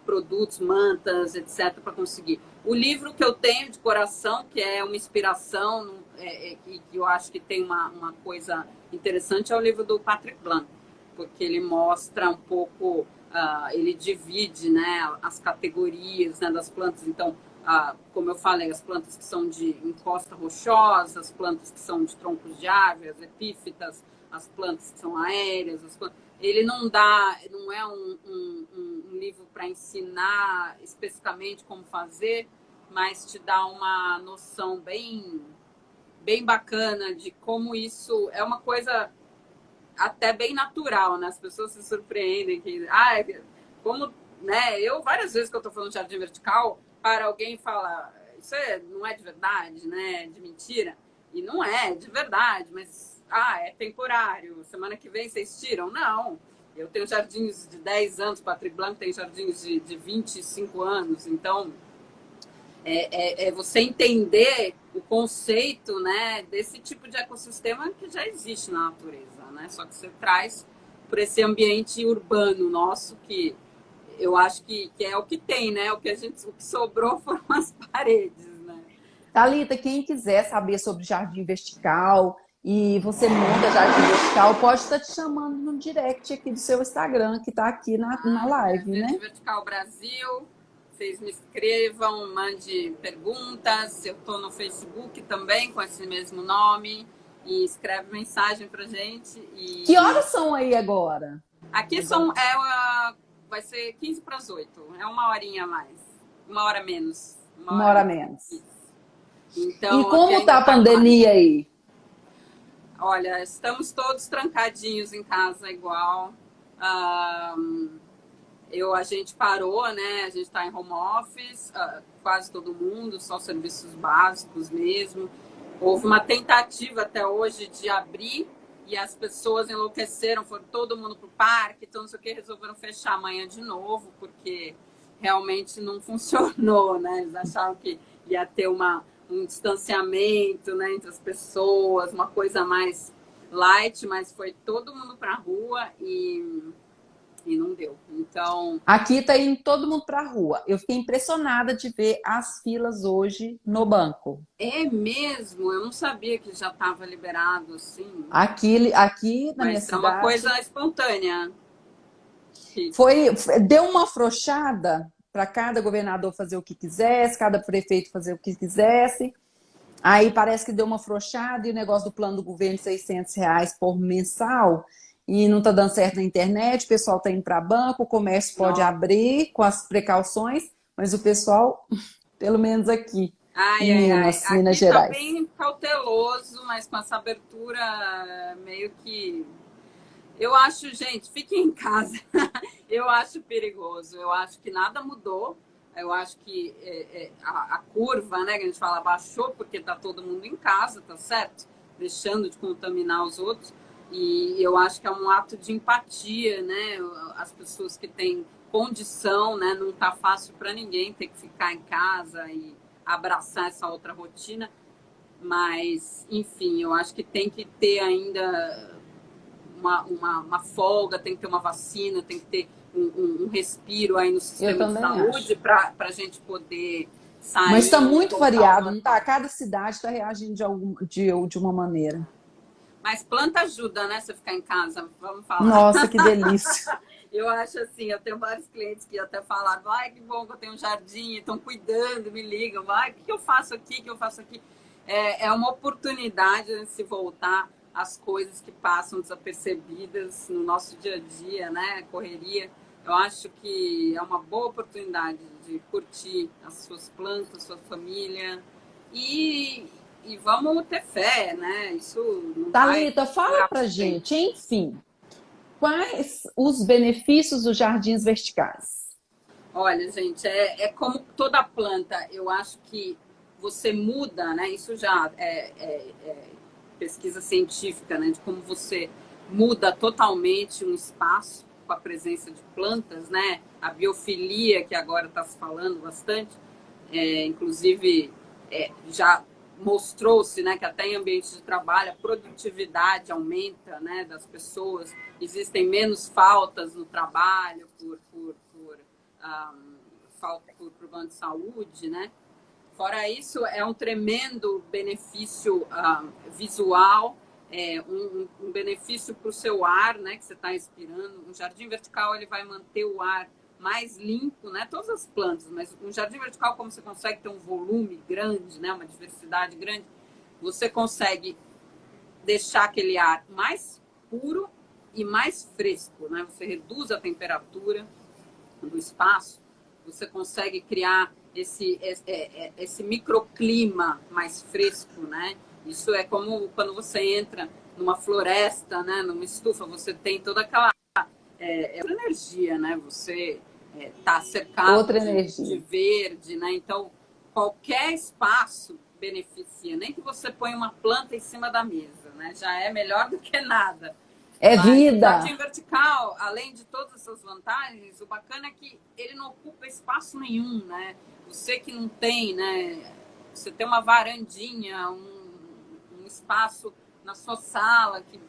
produtos, mantas, etc., para conseguir. O livro que eu tenho de coração, que é uma inspiração, que eu acho que tem uma coisa interessante, é o livro do Patrick Blanc, porque ele mostra um pouco, ele divide, né, as categorias, né, das plantas. Então, como eu falei, as plantas que são de encosta rochosa, as plantas que são de troncos de árvore, as epífitas, as plantas que são aéreas, ele não é um livro para ensinar especificamente como fazer, mas te dá uma noção bem bacana de como isso é uma coisa até bem natural, né? As pessoas se surpreendem que, como, né? Eu várias vezes que eu estou falando de jardim vertical, para alguém fala, isso não é de verdade, né? De mentira. E não é de verdade, mas é temporário. Semana que vem vocês tiram? Não. Eu tenho jardins de 10 anos, Patrick Blanc tem jardins de 25 anos, então é você entender o conceito, né, desse tipo de ecossistema que já existe na natureza, né? Só que você traz para esse ambiente urbano nosso que eu acho que é o que tem, né? O que sobrou foram as paredes, né? Thalita, quem quiser saber sobre jardim vertical e você monta jardim vertical, pode estar te chamando no direct aqui do seu Instagram, que está aqui na live, Verde né? Vertical Brasil. Vocês me escrevam, mande perguntas. Eu estou no Facebook também com esse mesmo nome. E escreve mensagem pra gente. Que horas são aí agora? Aqui vai ser 15 para as 8. É uma horinha a mais. Uma hora menos. Uma hora menos. Isso. E Então, aqui como ainda tá a pandemia aí? Olha, estamos todos trancadinhos em casa igual. A gente parou, né? A gente está em home office, quase todo mundo, só serviços básicos mesmo. Houve uma tentativa até hoje de abrir e as pessoas enlouqueceram, foram todo mundo para o parque, então não sei o que, resolveram fechar amanhã de novo, porque realmente não funcionou, né? Eles achavam que ia ter um distanciamento, né, entre as pessoas, uma coisa mais light, mas foi todo mundo para a rua e não deu. Então, Aqui tá indo todo mundo para a rua. Eu fiquei impressionada de ver as filas hoje no banco. é mesmo, eu não sabia que já estava liberado assim, Aqui na minha mas é uma cidade coisa espontânea. deu uma afrouxada para cada governador fazer o que quisesse, cada prefeito fazer o que quisesse. Aí parece que deu uma afrouxada e o negócio do plano do governo de R$ 600 por mensal e não está dando certo na internet, o pessoal está indo para banco, o comércio pode abrir com as precauções, mas o pessoal, pelo menos aqui Ai, em ai, ai. Minas Aqui tá Gerais. bem cauteloso, mas com essa abertura meio que. Eu acho, gente, fiquem em casa. Eu acho perigoso. Eu acho que nada mudou. Eu acho que a curva, né, que a gente fala, baixou porque tá todo mundo em casa, tá certo? Deixando de contaminar os outros. E eu acho que é um ato de empatia, né? As pessoas que têm condição, né? Não tá fácil para ninguém ter que ficar em casa e abraçar essa outra rotina. Mas, enfim, eu acho que tem que ter ainda uma folga, tem que ter uma vacina, tem que ter um respiro aí no sistema de saúde para a gente poder sair. Mas está muito variado, não tá? Cada cidade está reagindo de uma maneira. Mas planta ajuda, né? Você ficar em casa, vamos falar. Nossa, que delícia. Eu acho assim, eu tenho vários clientes que até falaram, ai, que bom que eu tenho um jardim, estão cuidando, me ligam, ai, o que eu faço aqui, o que eu faço aqui? É uma oportunidade de se voltar às coisas que passam desapercebidas no nosso dia a dia, né? Correria. Eu acho que é uma boa oportunidade de curtir as suas plantas, sua família e vamos ter fé, né? Isso não Thalita, fala pra gente, enfim, quais os benefícios dos jardins verticais? Olha, gente, como toda planta, eu acho que você muda, né? Isso já é pesquisa científica, né? De como você muda totalmente um espaço com a presença de plantas, né? A biofilia, que agora está se falando bastante, inclusive já mostrou-se, né, que até em ambientes de trabalho a produtividade aumenta, né, das pessoas, existem menos faltas no trabalho por problema de saúde, né? Fora isso, é um tremendo benefício visual, um benefício para o seu ar, né, que você está inspirando. Um jardim vertical ele vai manter o ar mais limpo, né? Todas as plantas, mas um jardim vertical, como você consegue ter um volume grande, né? Uma diversidade grande, você consegue deixar aquele ar mais puro e mais fresco, né? Você reduz a temperatura do espaço, você consegue criar esse microclima mais fresco, né? Isso é como quando você entra numa floresta, né? Numa estufa, você tem toda aquela outra energia, né? Você está cercado de verde, né? Então, qualquer espaço beneficia. Nem que você ponha uma planta em cima da mesa, né? Já é melhor do que nada. É Mas o vida. jardim vertical, além de todas essas vantagens, o bacana é que ele não ocupa espaço nenhum, né? Você que não tem, né? Você tem uma varandinha, um espaço na sua sala, que,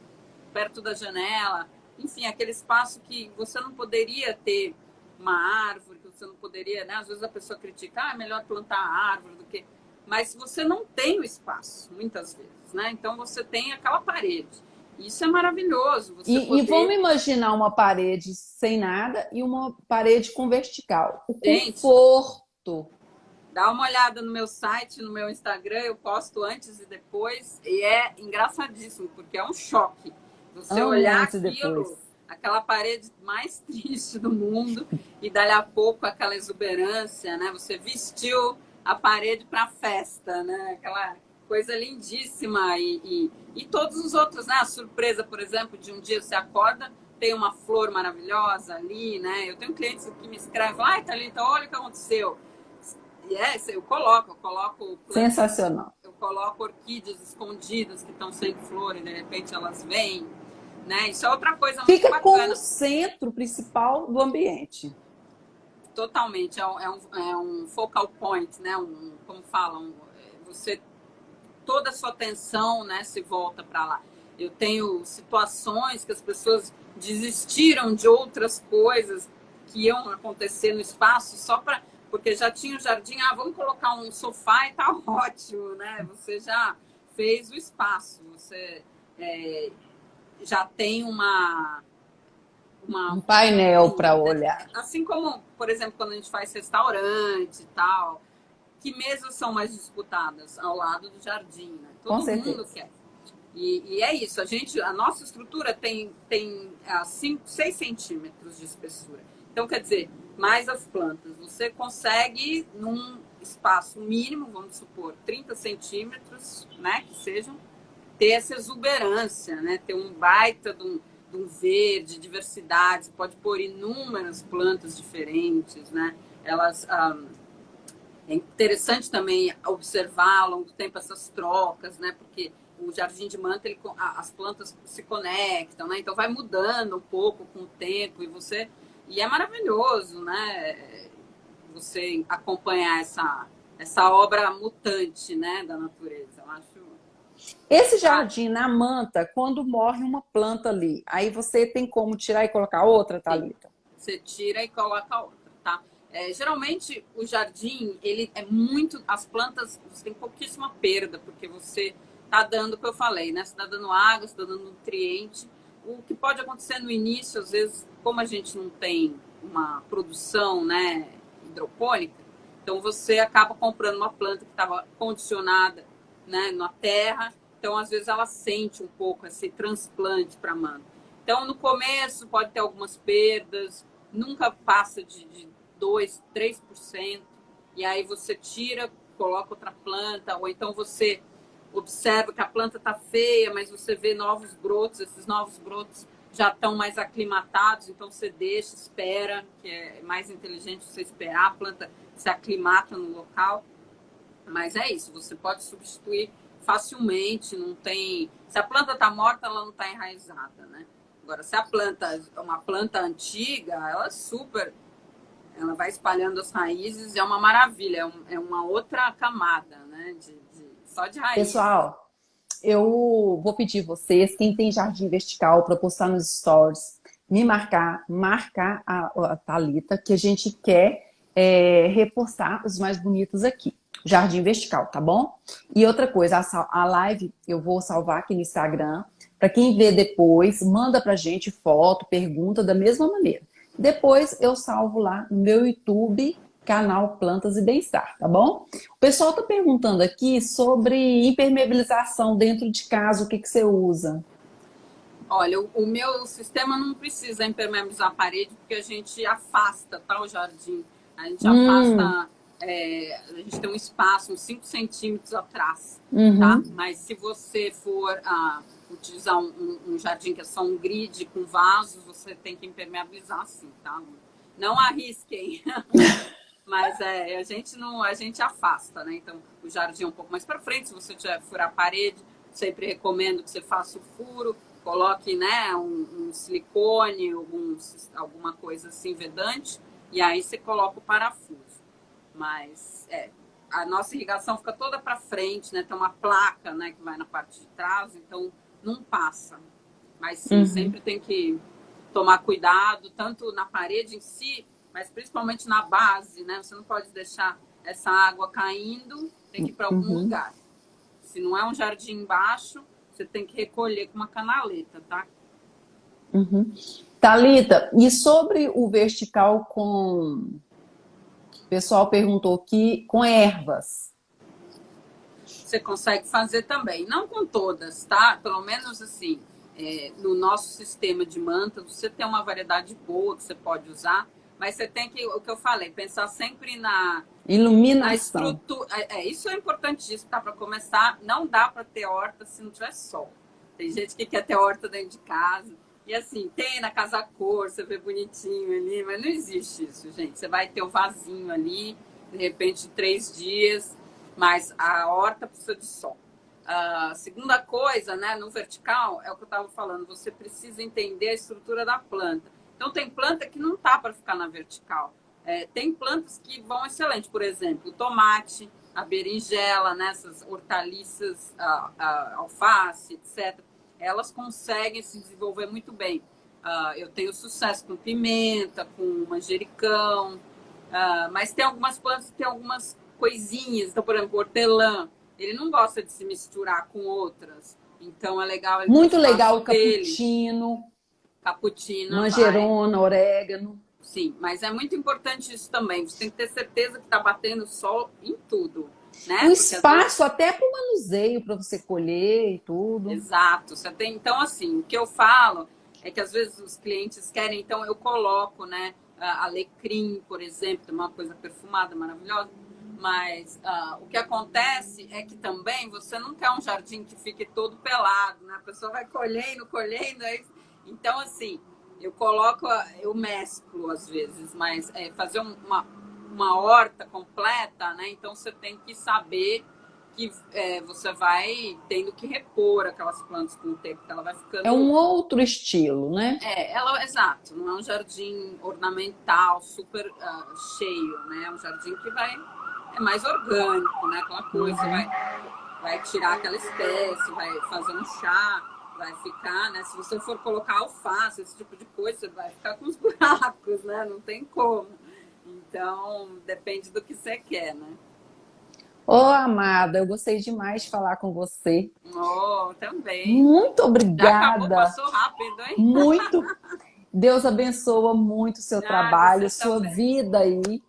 perto da janela, enfim, aquele espaço que você não poderia ter uma árvore, que você não poderia, né? Às vezes a pessoa critica, é melhor plantar árvore do que... Mas você não tem o espaço, muitas vezes, né? Então você tem aquela parede. Isso é maravilhoso, você E vamos poder... imaginar uma parede sem nada e uma parede com vertical. O Gente, conforto. dá uma olhada no meu site, no meu Instagram, eu posto antes e depois, e é engraçadíssimo, porque é um choque. Você Amo olhar antes e depois. aquilo, aquela parede mais triste do mundo, e dali a pouco aquela exuberância, né? Você vestiu a parede para festa, né? Aquela coisa lindíssima. E todos os outros, né? A surpresa, por exemplo, de um dia você acorda, tem uma flor maravilhosa ali, né? Eu tenho clientes que me escrevem, ai, Thalita, olha o que aconteceu. E é, eu coloco plantas, Sensacional. eu coloco orquídeas escondidas que estão sem flor e de repente elas vêm, né? Isso é outra coisa muito Fica como bacana. centro principal do ambiente. Totalmente, é um focal point, né? Como falam, você toda a sua atenção, né, se volta para lá. Eu tenho situações que as pessoas desistiram de outras coisas que iam acontecer no espaço só para porque já tinha o jardim, vamos colocar um sofá e tá ótimo, né? Você já fez o espaço, você já tem Um uma painel para olhar. assim como, por exemplo, quando a gente faz restaurante e tal, que mesas são mais disputadas ao lado do jardim, né? Com Todo mundo certeza. quer. E é isso, a nossa estrutura tem 6 centímetros de espessura. Então, quer dizer, mais as plantas. Você consegue, num espaço mínimo, vamos supor, 30 centímetros, né, que sejam, ter essa exuberância, né, ter um baita de um verde, diversidade. Você pode pôr inúmeras plantas diferentes, né? Elas... é interessante também observar ao longo do tempo essas trocas, né? Porque o jardim de manta, as plantas se conectam, né? Então vai mudando um pouco com o tempo e é maravilhoso, né? Você acompanhar essa obra mutante, né, da natureza. Eu acho Esse fantástico. jardim na manta, quando morre uma planta ali, aí você tem como tirar e colocar outra, Sim. Thalita? Você tira e coloca outra, tá? Geralmente o jardim, ele é muito. As plantas, você tem pouquíssima perda, porque você tá dando o que eu falei, né? Você tá dando água, você tá dando nutriente. O que pode acontecer no início, às vezes, como a gente não tem uma produção, né, hidropônica, então você acaba comprando uma planta que estava condicionada, né, na terra. Então, às vezes, ela sente um pouco esse transplante para a manta. Então, no começo, pode ter algumas perdas, nunca passa de 2, 3%, e aí você tira, coloca outra planta, ou então você observa que a planta está feia, mas você vê novos brotos, esses novos brotos já estão mais aclimatados, então você deixa, espera, que é mais inteligente você esperar, a planta se aclimata no local. Mas é isso, você pode substituir facilmente, não tem... Se a planta está morta, ela não está enraizada, né? Agora, se a planta é uma planta antiga, ela é super... Ela vai espalhando as raízes, é uma maravilha, é uma outra camada, né? Só de raízes. Pessoal, eu vou pedir vocês, quem tem jardim vertical, para postar nos stories, me marcar a Thalita, que a gente quer repostar os mais bonitos aqui. Jardim vertical, tá bom? E outra coisa, a live eu vou salvar aqui no Instagram. Para quem vê depois, manda pra gente foto, pergunta da mesma maneira. Depois eu salvo lá no meu YouTube, canal Plantas e Bem-Estar, tá bom? O pessoal está perguntando aqui sobre impermeabilização dentro de casa, o que você usa? Olha, o meu sistema não precisa impermeabilizar a parede, porque a gente afasta, tá, o jardim. A gente Hum, afasta, a gente tem um espaço, uns 5 centímetros atrás, tá? uhum. Mas se você for utilizar um jardim que é só um grid com vasos, você tem que impermeabilizar sim, tá? Não arrisquem. Mas a gente afasta, né? Então, o jardim é um pouco mais para frente. Se você tiver furar a parede, sempre recomendo que você faça o furo. coloque, né, um silicone, alguma coisa assim vedante, e aí você coloca o parafuso. Mas a nossa irrigação fica toda para frente, né? Tem uma placa, né, que vai na parte de trás, então não passa. Mas sim, sempre tem que tomar cuidado, tanto na parede em si, mas principalmente na base, né? Você não pode deixar essa água caindo, tem que ir para algum lugar. Se não é um jardim embaixo, você tem que recolher com uma canaleta, tá? Thalita, e sobre o vertical com... O pessoal perguntou aqui, com ervas. Você consegue fazer também. Não com todas, tá? Pelo menos assim, no nosso sistema de mantas, você tem uma variedade boa que você pode usar, mas você tem que, o que eu falei, pensar sempre na Iluminação. estrutura. Isso é importantíssimo, tá? Para começar, não dá para ter horta se não tiver sol. Tem gente que quer ter horta dentro de casa. E assim, tem na casa cor, você vê bonitinho ali, mas não existe isso, gente. Você vai ter o vasinho ali, de repente 3 dias, mas a horta precisa de sol. A segunda coisa, né, no vertical, é o que eu estava falando, você precisa entender a estrutura da planta. Então, tem planta que não tá para ficar na vertical. Tem plantas que vão excelente, por exemplo, o tomate, a berinjela, né, essas hortaliças, a alface, etc. Elas conseguem se desenvolver muito bem. Eu tenho sucesso com pimenta, com manjericão, mas tem algumas plantas que tem algumas coisinhas. Então, por exemplo, o hortelã, ele não gosta de se misturar com outras. Então, é legal ele ter Muito o legal espaço o dele. cappuccino, Cappuccino, vai. manjerona, orégano. Sim, mas é muito importante isso também. Você tem que ter certeza que está batendo sol em tudo, né? O Porque às vezes... espaço até para o manuseio, para você colher e tudo. Exato. Você tem... Então, assim, o que eu falo é que às vezes os clientes querem, então eu coloco, né, alecrim, por exemplo, uma coisa perfumada, maravilhosa. Mas o que acontece é que também você não quer um jardim que fique todo pelado, né? A pessoa vai colhendo, colhendo. Aí... Então, assim, eu mesclo às vezes, mas fazer uma horta completa, né? Então você tem que saber que você vai tendo que repor aquelas plantas com o tempo, que ela vai ficando. É um outro estilo, né? Exato, não é um jardim ornamental super cheio, né? É um jardim que é mais orgânico, né? Aquela coisa, vai tirar aquela espécie, vai fazer um chá. Vai ficar, né? Se você for colocar alface, esse tipo de coisa, você vai ficar com os buracos, né? Não tem como. Então, depende do que você quer, né? Ô, amada, eu gostei demais de falar com você. Oh, também. Muito Já acabou, obrigada. passou rápido, hein? Muito. Deus abençoa muito o seu trabalho, Você sua também. vida aí.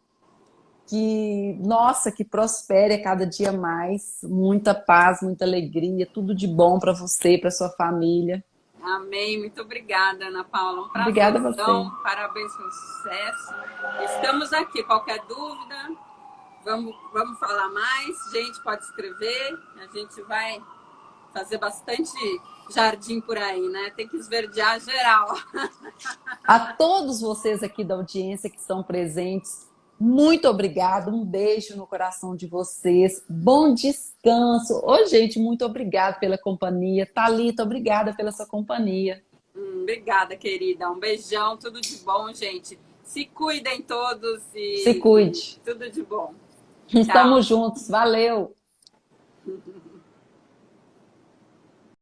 Que, nossa, que prospere a cada dia mais. Muita paz, muita alegria, tudo de bom para você, para sua família. Amém. Muito obrigada, Ana Paula. Um Obrigada a você. prazerzão. Parabéns pelo sucesso. Estamos aqui. Qualquer dúvida, vamos falar mais. Gente, pode escrever. A gente vai fazer bastante jardim por aí, né? Tem que esverdear geral. A todos vocês aqui da audiência que estão presentes, muito obrigada. Um beijo no coração de vocês. Bom descanso. Ô, gente, muito obrigada pela companhia. Thalita, obrigada pela sua companhia. Obrigada, querida. Um beijão, tudo de bom, gente. Se cuidem todos Se e cuide. tudo de bom. Estamos Tchau. juntos. Valeu.